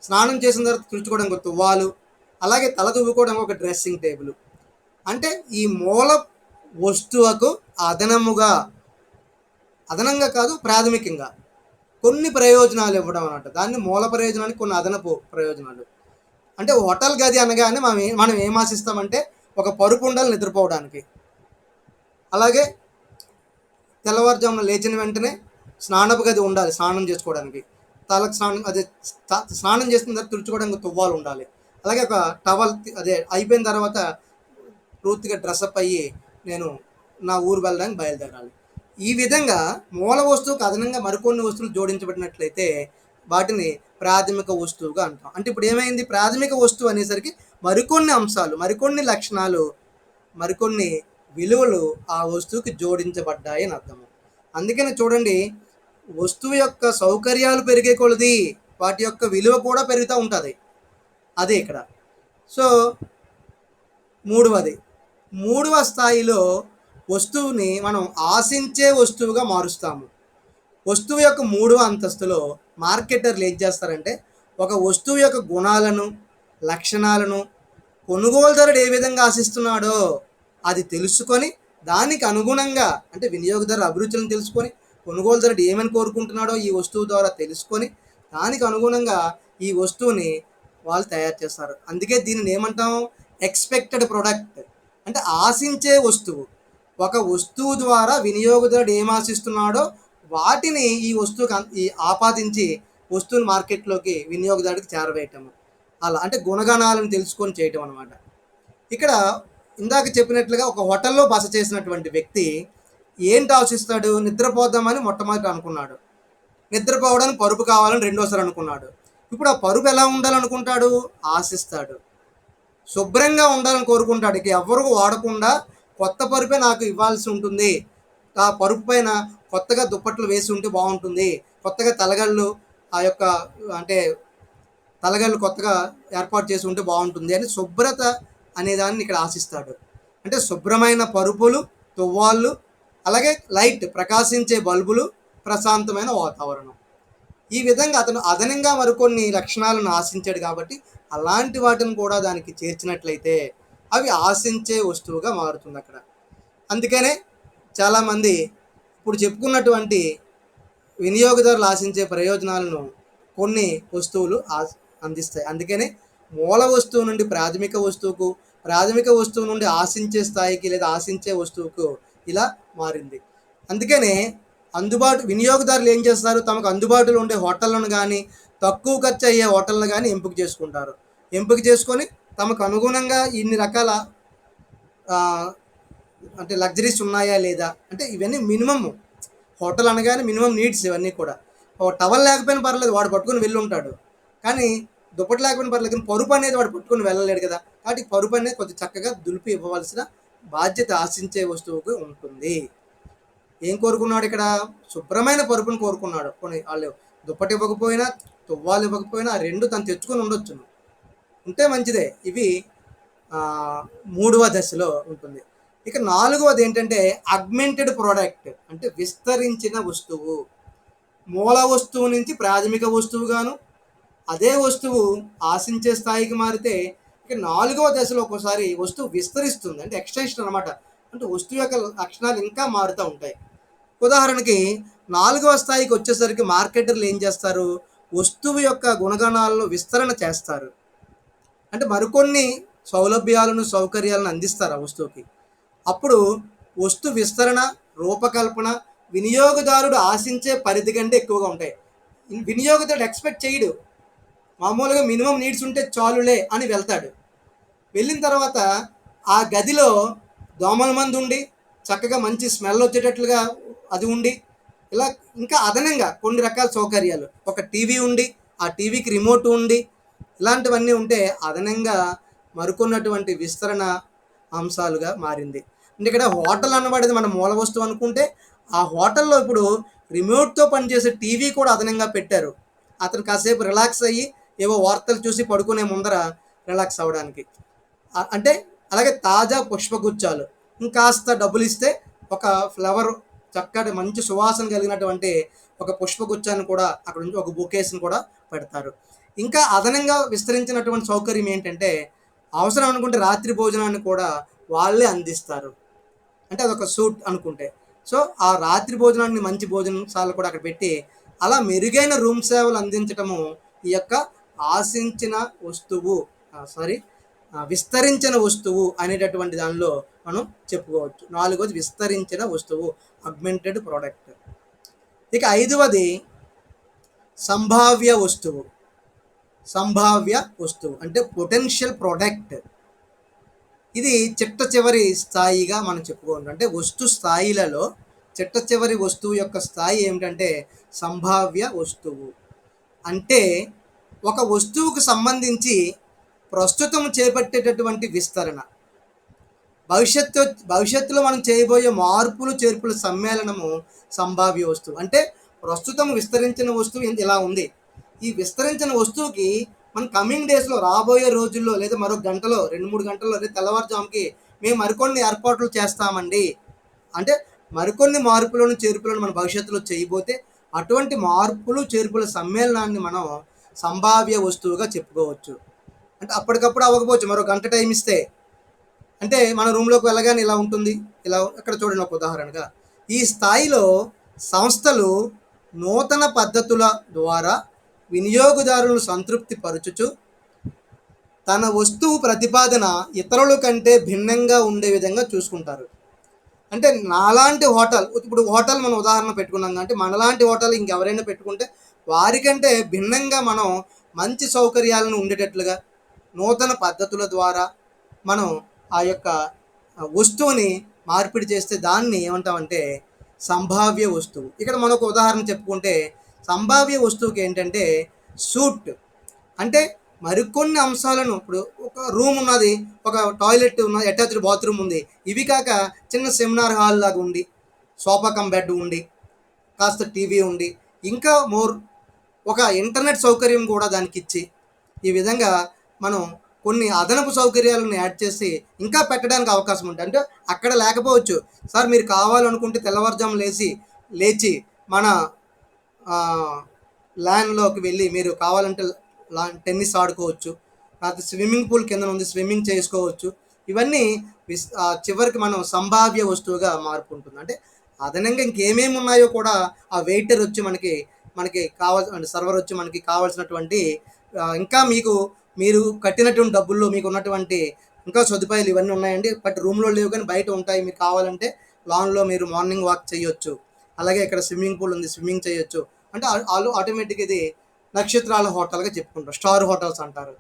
స్నానం చేసిన తర్వాత తుడుచుకోవడానికి ఒక తువ్వాలు, అలాగే తల దువ్వుకోవడానికి ఒక డ్రెస్సింగ్ టేబుల్. అంటే ఈ మూల వస్తువుకు అదనంగా కాదు ప్రాథమికంగా కొన్ని ప్రయోజనాలు ఇవ్వడం అన్నమాట. దాన్ని మూల ప్రయోజనానికి కొన్ని అదనపు ప్రయోజనాలు. అంటే హోటల్ గది అనగానే మనం ఏం ఆశిస్తామంటే ఒక పరుపు ఉండాలి నిద్రపోవడానికి, అలాగే తెల్లవారుజామున లేచిన వెంటనే స్నానపు గది ఉండాలి స్నానం చేసుకోవడానికి, తలకు స్నానం చేసిన తర్వాత తుడుచుకోవడానికి తువ్వాలు ఉండాలి, అలాగే ఒక టవల్ అయిపోయిన తర్వాత పూర్తిగా డ్రెస్అప్ అయ్యి నేను నా ఊరు వెళ్ళడానికి బయలుదేరాలి. ఈ విధంగా మూల వస్తువుకు అదనంగా మరికొన్ని వస్తువులు జోడించబడినట్లయితే వాటిని ప్రాథమిక వస్తువుగా అంటాం. అంటే ఇప్పుడు ఏమైంది, ప్రాథమిక వస్తువు అనేసరికి మరికొన్ని అంశాలు, మరికొన్ని లక్షణాలు, మరికొన్ని విలువలు ఆ వస్తువుకి జోడించబడ్డాయి అని అర్థము. అందుకని చూడండి, వస్తువు యొక్క సౌకర్యాలు పెరిగే కొలది వాటి యొక్క విలువ కూడా పెరుగుతూ ఉంటుంది. అదే ఇక్కడ. సో మూడవ స్థాయిలో వస్తువుని మనం ఆశించే వస్తువుగా మారుస్తాము. వస్తువు యొక్క 3వ అంతస్తులో మార్కెటర్లు ఏం చేస్తారంటే ఒక వస్తువు యొక్క గుణాలను, లక్షణాలను కొనుగోలుదారుడు ఏ విధంగా ఆశిస్తున్నాడో అది తెలుసుకొని దానికి అనుగుణంగా, అంటే వినియోగదారు అభిరుచులను తెలుసుకొని కొనుగోలుదారుడు ఏమని కోరుకుంటున్నాడో ఈ వస్తువు ద్వారా తెలుసుకొని దానికి అనుగుణంగా ఈ వస్తువుని వాళ్ళు తయారు చేస్తారు. అందుకే దీనిని ఏమంటాం, ఎక్స్పెక్టెడ్ ప్రోడక్ట్, అంటే ఆశించే వస్తువు. ఒక వస్తువు ద్వారా వినియోగదారుడు ఏం ఆశిస్తున్నాడో వాటిని ఈ వస్తువుకి ఆపాదించి వస్తువుని మార్కెట్లోకి వినియోగదారుడికి చేరవేయటము. అలా అంటే గుణగణాలను తెలుసుకొని చేయటం అనమాట. ఇక్కడ ఇందాక చెప్పినట్లుగా ఒక హోటల్లో బస చేసినటువంటి వ్యక్తి ఏంటి ఆశిస్తాడు, నిద్రపోదామని మొట్టమొదటి అనుకున్నాడు, నిద్రపోవడానికి పరుపు కావాలని రెండోసారి అనుకున్నాడు. ఇప్పుడు ఆ పరుపు ఎలా ఉండాలనుకుంటాడు, ఆశిస్తాడు. శుభ్రంగా ఉండాలని కోరుకుంటాడు. ఇక ఎవరు వాడకుండా కొత్త పరుపే నాకు ఇవ్వాల్సి ఉంటుంది, ఆ పరుపు పైన కొత్తగా దుప్పట్లు వేసి ఉంటే బాగుంటుంది, కొత్తగా తలగళ్ళు అంటే తలగళ్ళు కొత్తగా ఏర్పాటు చేసి ఉంటే బాగుంటుంది అని శుభ్రత అనేదాన్ని ఇక్కడ ఆశిస్తాడు. అంటే శుభ్రమైన పరుపులు, తువ్వాళ్ళు, అలాగే లైట్ ప్రకాశించే బల్బులు, ప్రశాంతమైన వాతావరణం. ఈ విధంగా అతను అదనంగా మరికొన్ని లక్షణాలను ఆశించాడు కాబట్టి అలాంటి వాటిని కూడా దానికి చేర్చినట్లయితే అవి ఆశించే వస్తువుగా మారుతుంది అక్కడ. అందుకనే చాలామంది ఇప్పుడు చెప్పుకున్నటువంటి వినియోగదారులు ఆశించే ప్రయోజనాలను కొన్ని వస్తువులు అందిస్తాయి. అందుకనే మూల వస్తువు నుండి ప్రాథమిక వస్తువుకు, ప్రాథమిక వస్తువు నుండి ఆశించే స్థాయికి లేదా ఆశించే వస్తువుకు ఇలా మారింది. అందుకనే వినియోగదారులు ఏం చేస్తారు, తమకు అందుబాటులో ఉండే హోటళ్లను కానీ, తక్కువ ఖర్చు అయ్యే హోటళ్ళను కానీ ఎంపిక చేసుకుంటారు. ఎంపిక చేసుకొని తమకు అనుగుణంగా ఇన్ని రకాల అంటే లగ్జరీస్ ఉన్నాయా లేదా, అంటే ఇవన్నీ మినిమమ్. హోటల్ అనగానే మినిమం నీడ్స్ ఇవన్నీ కూడా. టవల్ లేకపోయినా పర్లేదు, వాడు పట్టుకుని వెళ్ళి ఉంటాడు. కానీ దుప్పటి లేకపోయినా పర్లేదు, కానీ పరుపు అనేది వాడు పట్టుకుని వెళ్ళలేడు కదా. కాబట్టి పరుపు అనేది కొద్దిగా చక్కగా దులిపి ఇవ్వవలసిన బాధ్యత ఆశించే వస్తువుకు ఉంటుంది. ఏం కోరుకున్నాడు ఇక్కడ? శుభ్రమైన పరుపును కోరుకున్నాడు. కొన్ని వాళ్ళు దుప్పటి ఇవ్వకపోయినా, తువ్వాలు ఇవ్వకపోయినా ఆ రెండు తను తెచ్చుకొని ఉండొచ్చును, ఉంటే మంచిదే. ఇవి మూడవ దశలో ఉంటుంది. ఇక నాలుగవది ఏంటంటే అగ్మెంటెడ్ ప్రోడక్ట్, అంటే విస్తరించిన వస్తువు. మూల వస్తువు నుంచి ప్రాథమిక వస్తువుగాను, అదే వస్తువు ఆశించే స్థాయికి మారితే ఇక నాలుగవ దశలో ఒక్కోసారి వస్తువు విస్తరిస్తుంది, అంటే ఎక్స్టెన్షన్ అనమాట. అంటే వస్తువు యొక్క లక్షణాలు ఇంకా మారుతూ ఉంటాయి. ఉదాహరణకి నాలుగవ స్థాయికి వచ్చేసరికి మార్కెటర్లు ఏం చేస్తారు, వస్తువు యొక్క గుణగణాలను విస్తరణ చేస్తారు. అంటే మరికొన్ని సౌలభ్యాలను, సౌకర్యాలను అందిస్తారు ఆ వస్తువుకి. అప్పుడు వస్తు విస్తరణ, రూపకల్పన వినియోగదారుడు ఆశించే పరిధి కంటే ఎక్కువగా ఉంటాయి. వినియోగదారుడు ఎక్స్పెక్ట్ చేయడు, మామూలుగా మినిమం నీడ్స్ ఉంటే చాలులే అని వెళ్తాడు. వెళ్ళిన తర్వాత ఆ గదిలో దోమల మందు ఉండి, చక్కగా మంచి స్మెల్ వచ్చేటట్లుగా అది ఉండి, ఇలా ఇంకా అదనంగా కొన్ని రకాల సౌకర్యాలు, ఒక టీవీ ఉండి, ఆ టీవీకి రిమోట్ ఉండి, ఇలాంటివన్నీ ఉంటే అదనంగా మరికొన్నటువంటి విస్తరణ అంశాలుగా మారింది. అంటే ఇక్కడ హోటల్ అనబడేది మన మూల వస్తువు అనుకుంటే, ఆ హోటల్లో ఇప్పుడు రిమోట్తో పనిచేసే టీవీ కూడా అదనంగా పెట్టారు. అతను కాసేపు రిలాక్స్ అయ్యి ఏవో వార్తలు చూసి పడుకునే ముందర రిలాక్స్ అవ్వడానికి. అంటే అలాగే తాజా పుష్పగుచ్చాలు, ఇంకాస్త డబ్బులు ఇస్తే ఒక ఫ్లవర్, చక్కటి మంచి సువాసన కలిగినటువంటి ఒక పుష్పగుచ్చాన్ని కూడా అక్కడ నుంచి, ఒక బొకేస్ని కూడా పెడతారు. ఇంకా అదనంగా విస్తరించినటువంటి సౌకర్యం ఏంటంటే, అవసరం అనుకుంటే రాత్రి భోజనాన్ని కూడా వాళ్ళే అందిస్తారు. అంటే అదొక సూట్ అనుకుంటే. సో ఆ రాత్రి భోజనాన్ని మంచి భోజనశాల కూడా అక్కడ పెట్టి అలా మెరుగైన రూమ్ సేవలు అందించటము ఈ యొక్క ఆశించిన వస్తువు విస్తరించిన వస్తువు అనేటటువంటి దానిలో మనం చెప్పుకోవచ్చు. నాలుగోది విస్తరించిన వస్తువు, అగ్మెంటెడ్ ప్రోడక్ట్. ఇక ఐదవది సంభావ్య వస్తువు. సంభావ్య వస్తువు అంటే పొటెన్షియల్ ప్రోడక్ట్. ఇది చిట్ట చివరి స్థాయిగా మనం చెప్పుకోవచ్చు. అంటే వస్తు స్థాయిలలో చిట్ట చివరి వస్తువు యొక్క స్థాయి ఏమిటంటే సంభావ్య వస్తువు. అంటే ఒక వస్తువుకు సంబంధించి ప్రస్తుతం చేపట్టేటటువంటి విస్తరణ, భవిష్యత్తులో మనం చేయబోయే మార్పులు చేర్పుల సమ్మేళనము సంభావ్య వస్తువు. అంటే ప్రస్తుతం విస్తరించిన వస్తువు ఇలా ఉంది. ఈ విస్తరించిన వస్తువుకి మనం కమింగ్ డేస్లో, రాబోయే రోజుల్లో, లేదా మరో గంటలో, 2-3 గంటల్లో, లేదా తెల్లవారుజాముకి మేము మరికొన్ని ఏర్పాట్లు చేస్తామండి అంటే మరికొన్ని మార్పులను చేర్పులను మన భవిష్యత్తులో చేయబోతే అటువంటి మార్పులు చేర్పుల సమ్మేళనాన్ని మనం సంభావ్య వస్తువుగా చెప్పుకోవచ్చు. అంటే అప్పటికప్పుడు అవ్వకపోవచ్చు, మరో గంట టైం ఇస్తే. అంటే మన రూమ్లోకి వెళ్ళగానే ఇలా ఉంటుంది, ఇలా ఇక్కడ చూడండి ఒక ఉదాహరణగా. ఈ స్థాయిలో సంస్థలు నూతన పద్ధతుల ద్వారా వినియోగదారులను సంతృప్తి పరచుచు తన వస్తువు ప్రతిపాదన ఇతరుల కంటే భిన్నంగా ఉండే విధంగా చూసుకుంటారు. అంటే నాలాంటి హోటల్, ఇప్పుడు హోటల్ మనం ఉదాహరణ పెట్టుకున్నాం అంటే మనలాంటి హోటల్ ఇంకెవరైనా పెట్టుకుంటే వారికంటే భిన్నంగా మనం మంచి సౌకర్యాలను ఉండేటట్లుగా నూతన పద్ధతుల ద్వారా మనం ఆ యొక్క వస్తువుని మార్పిడి చేస్తే దాన్ని ఏమంటామంటే సంభావ్య వస్తువు. ఇక్కడ మనకు ఉదాహరణ చెప్పుకుంటే సంభావ్య వస్తువుకి ఏంటంటే సూట్. అంటే మరికొన్ని అంశాలను, ఇప్పుడు ఒక రూమ్ ఉన్నది, ఒక టాయిలెట్ ఉన్నది, అటాచ్డ్ బాత్రూమ్ ఉంది, ఇవి కాక చిన్న సెమినార్ హాల్ లాగా ఉండి, సోఫా కమ్ బెడ్ ఉండి, కాస్త టీవీ ఉండి, ఇంకా మోర్ ఒక ఇంటర్నెట్ సౌకర్యం కూడా దానికి ఇచ్చి, ఈ విధంగా మనం కొన్ని అదనపు సౌకర్యాలను యాడ్ చేసి ఇంకా పెట్టడానికి అవకాశం ఉంటుంది. అంటే అక్కడ లేకపోవచ్చు. సార్ మీరు కావాలనుకుంటే తెల్లవారుజామున లేచి మన ల్యాండ్‌లోకి వెళ్ళి మీరు కావాలంటే టెన్నిస్ ఆడుకోవచ్చు. లేకపోతే స్విమ్మింగ్ పూల్ కిందన ఉంది స్విమ్మింగ్ చేసుకోవచ్చు. ఇవన్నీ చివరికి మనం సంభావ్య వస్తువుగా మారుకుంటుంది. అంటే అదనంగా ఇంకేమేమి ఉన్నాయో కూడా ఆ వెయిటర్ వచ్చి మనకి అంటే సర్వర్ వచ్చి మనకి కావాల్సినటువంటి ఇంకా మీరు కట్టినటువంటి డబ్బుల్లో మీకు ఉన్నటువంటి ఇంకా సదుపాయాలు ఇవన్నీ ఉన్నాయండి. బట్ రూమ్‌లో లేవు కానీ బయట ఉంటాయి. మీకు కావాలంటే లాన్‌లో మీరు మార్నింగ్ వాక్ చేయొచ్చు. అలాగే ఇక్కడ స్విమ్మింగ్ పూల్ ఉంది స్విమ్మింగ్ చేయొచ్చు. అంటే ఆళ్ళు ఆటోమేటిక్‌గా ఇది నక్షత్రాల హోటల్‌గా చెప్పుకుంటారు. స్టార్ హోటల్స్ అంటారు.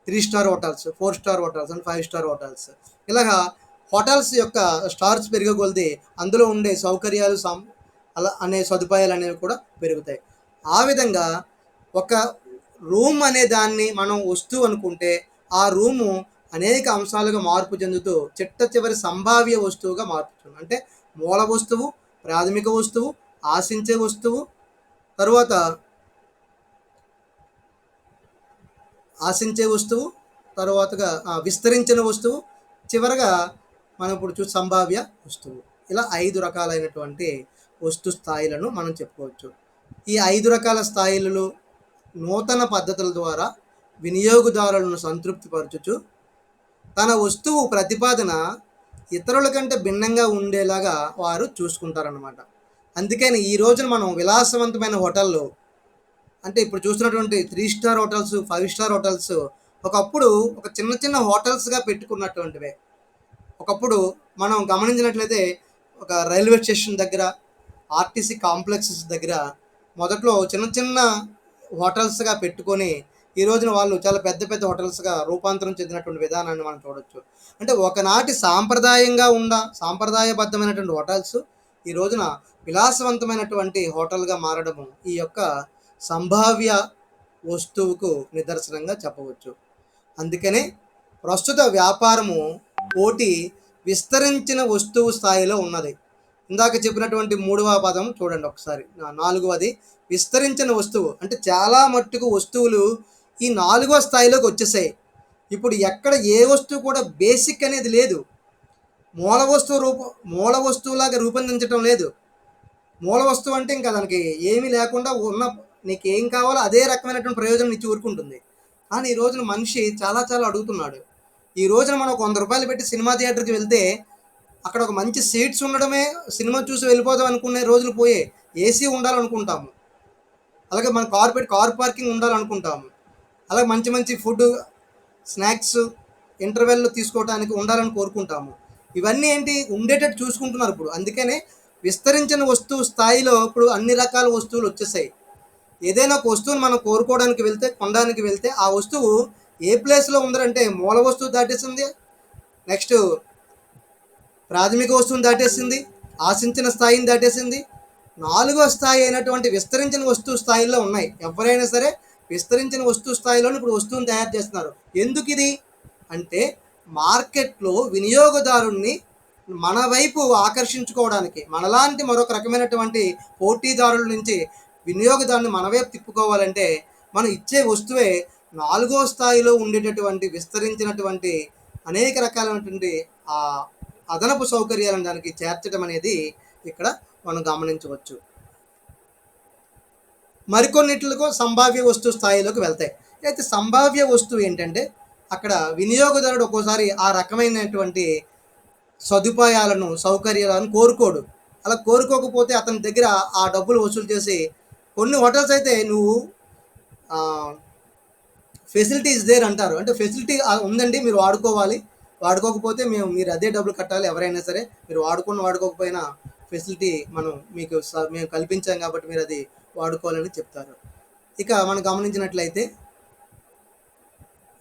3 star hotels, 4 star hotels and 5 star hotels. ఇలాగా హోటల్స్ యొక్క స్టార్స్ పెరిగే కొలది అందులో ఉండే సౌకర్యాలు అలా అనే సదుపాయాలు అనేవి కూడా పెరుగుతాయి. ఆ విధంగా ఒక రూమ్ అనే దాన్ని మనం వస్తువు అనుకుంటే ఆ రూము అనేక అంశాలుగా మార్పు చెందుతూ చిట్ట చివరి సంభావ్య వస్తువుగా మార్పు చెందుతుంది. అంటే మూల వస్తువు, ప్రాథమిక వస్తువు, ఆశించే వస్తువు, తరువాత ఆశించే వస్తువు, తరువాతగా విస్తరించిన వస్తువు, చివరగా మనం ఇప్పుడు సంభావ్య వస్తువు. ఇలా 5 రకాలైనటువంటి వస్తు స్థాయిలను మనం చెప్పుకోవచ్చు. ఈ 5 రకాల స్థాయిలలో నూతన పద్ధతుల ద్వారా వినియోగదారులను సంతృప్తిపరచుచు తన వస్తువు ప్రతిపాదన ఇతరుల కంటే భిన్నంగా ఉండేలాగా వారు చూసుకుంటారన్నమాట. అందుకని ఈ రోజున మనం విలాసవంతమైన హోటళ్ళు అంటే ఇప్పుడు చూస్తున్నటువంటి 3 స్టార్ హోటల్స్, 5 స్టార్ హోటల్స్ ఒకప్పుడు ఒక చిన్న చిన్న హోటల్స్‌గా పెట్టుకున్నటువంటివే. ఒకప్పుడు మనం గమనించినట్లయితే ఒక రైల్వే స్టేషన్ దగ్గర, ఆర్టీసీ కాంప్లెక్సెస్ దగ్గర మొదట్లో చిన్న చిన్న హోటల్స్‌గా పెట్టుకొని ఈ రోజున వాళ్ళు చాలా పెద్ద పెద్ద హోటల్స్‌గా రూపాంతరం చెందినటువంటి విధానాన్ని మనం చూడొచ్చు. అంటే ఒకనాటి సాంప్రదాయబద్ధమైనటువంటి హోటల్స్ ఈ రోజున విలాసవంతమైనటువంటి హోటల్‌గా మారడము ఈ యొక్క సంభావ్య వస్తువుకు నిదర్శనంగా చెప్పవచ్చు. అందుకనే ప్రస్తుత వ్యాపారము పోటీ విస్తరించిన వస్తువు స్థాయిలో ఉన్నది. ఇందాక చెప్పినటువంటి 3వ పదం చూడండి ఒకసారి. 4వది విస్తరించిన వస్తువు. అంటే చాలా మట్టుకు వస్తువులు ఈ 4వ స్థాయిలోకి వచ్చేసాయి. ఇప్పుడు ఎక్కడ ఏ వస్తువు కూడా బేసిక్ అనేది లేదు. మూల వస్తువులాగా రూపొందించటం లేదు. మూల వస్తువు అంటే ఇంకా దానికి ఏమీ లేకుండా నీకేం కావాలో అదే రకమైనటువంటి ప్రయోజనం ఇచ్చి ఊరుకుంటుంది. కానీ ఈ రోజున మనిషి చాలా చాలా అడుగుతున్నాడు. ఈ రోజున మనం ఒక రూ. 100 పెట్టి సినిమా థియేటర్‌కి వెళ్తే అక్కడ ఒక మంచి సీట్స్ ఉండడమే సినిమా చూసి వెళ్ళిపోదాం అనుకునే రోజులు పోయాయి. ఏసీ ఉండాలనుకుంటాము. అలాగే మన కార్ పార్కింగ్ ఉండాలనుకుంటాము. అలాగే మంచి మంచి ఫుడ్, స్నాక్స్ ఇంటర్వెల్‌లో తీసుకోవడానికి ఉండాలని కోరుకుంటాము. ఇవన్నీ ఉండేటట్టు చూసుకుంటున్నారు ఇప్పుడు. అందుకనే విస్తరించిన వస్తువు స్థాయిలో ఇప్పుడు అన్ని రకాల వస్తువులు వచ్చేసాయి. ఏదైనా ఒక వస్తువుని మనం కొనడానికి వెళ్తే ఆ వస్తువు ఏ ప్లేస్‌లో ఉందంటే మూల వస్తువు దాటేసింది. నెక్స్ట్ ప్రాథమిక వస్తువుని దాటేసింది. ఆశించిన స్థాయిని దాటేసింది. 4వ స్థాయి అయినటువంటి విస్తరించిన వస్తువు స్థాయిలో ఉన్నాయి. ఎవరైనా సరే విస్తరించిన వస్తువు స్థాయిలోనే ఇప్పుడు వస్తువుని తయారు చేస్తున్నారు. ఎందుకిది అంటే మార్కెట్‌లో వినియోగదారుణ్ణి మన వైపు ఆకర్షించుకోవడానికి, మనలాంటి మరొక రకమైనటువంటి పోటీదారుల నుంచి వినియోగదారుని మన వైపు తిప్పుకోవాలంటే మనం ఇచ్చే వస్తువే 4వ స్థాయిలో ఉండేటటువంటి విస్తరించినటువంటి అనేక రకాలైనటువంటి అదనపు సౌకర్యాలను దానికి చేర్చడం అనేది ఇక్కడ మనం గమనించవచ్చు. మరికొన్నిట్లకు సంభావ్య వస్తువు స్థాయిలోకి వెళ్తాయి. అయితే సంభావ్య వస్తువు ఏంటంటే అక్కడ వినియోగదారుడు ఒక్కోసారి ఆ రకమైనటువంటి సదుపాయాలను, సౌకర్యాలను కోరుకోడు. అలా కోరుకోకపోతే అతని దగ్గర ఆ డబ్బులు వసూలు చేసి కొన్ని హోటల్స్ అయితే నువ్వు ఫెసిలిటీ ఇస్ దేర్ అంటారు. అంటే ఫెసిలిటీ ఉందండి మీరు వాడుకోవాలి. వాడుకోకపోతే మీరు అదే డబ్బులు కట్టాలి ఎవరైనా సరే. మీరు వాడుకోకపోయినా ఫెసిలిటీ మేము కల్పించాం కాబట్టి మీరు అది వాడుకోవాలని చెప్తారు. ఇక మనం గమనించినట్లయితే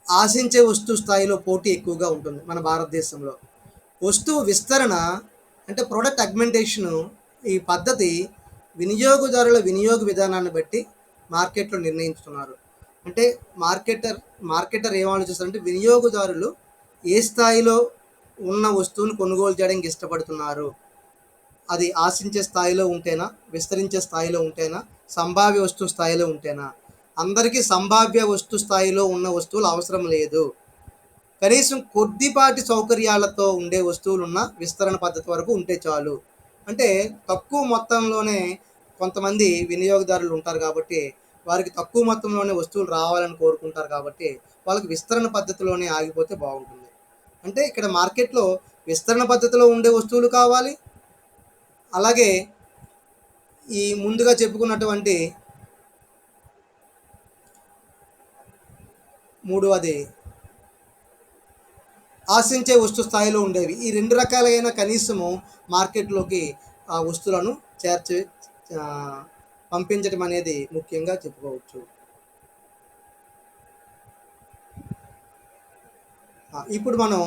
ఆశించే వస్తువు స్థాయిలో పోటీ ఎక్కువగా ఉంటుంది మన భారతదేశంలో. వస్తువు విస్తరణ అంటే ప్రొడక్ట్ అగ్మెంటేషను ఈ పద్ధతి వినియోగదారుల వినియోగ విధానాన్ని బట్టి మార్కెట్లో నిర్ణయించుతున్నారు. అంటే మార్కెటర్ ఏం ఆలోచిస్తారంటే వినియోగదారులు ఏ స్థాయిలో ఉన్న వస్తువును కొనుగోలు చేయడానికి ఇష్టపడుతున్నారు. అది ఆశించే స్థాయిలో ఉంటేనా, విస్తరించే స్థాయిలో ఉంటేనా, సంభావ్య వస్తువు స్థాయిలో ఉంటేనా. అందరికీ సంభావ్య వస్తు స్థాయిలో ఉన్న వస్తువులు అవసరం లేదు. కనీసం కొద్దిపాటి సౌకర్యాలతో ఉండే వస్తువులున్న విస్తరణ పద్ధతి వరకు ఉంటే చాలు. అంటే తక్కువ మొత్తంలోనే కొంతమంది వినియోగదారులు ఉంటారు కాబట్టి, వారికి తక్కువ మొత్తంలోనే వస్తువులు రావాలని కోరుకుంటారు కాబట్టి, వాళ్ళకి విస్తరణ పద్ధతిలోనే ఆగిపోతే బాగుంటుంది. అంటే ఇక్కడ మార్కెట్‌లో విస్తరణ పద్ధతిలో ఉండే వస్తువులు కావాలి. అలాగే ఈ ముందుగా చెప్పుకున్నటువంటి మూడవది ఆశించే వస్తు స్థాయిలో ఉండేవి. ఈ 2 రకాలైన కనీసము మార్కెట్‌లోకి ఆ వస్తువులను చేర్చి ఆహ్, పంపించడం అనేది ముఖ్యంగా చెప్పుకోవచ్చు. ఇప్పుడు మనం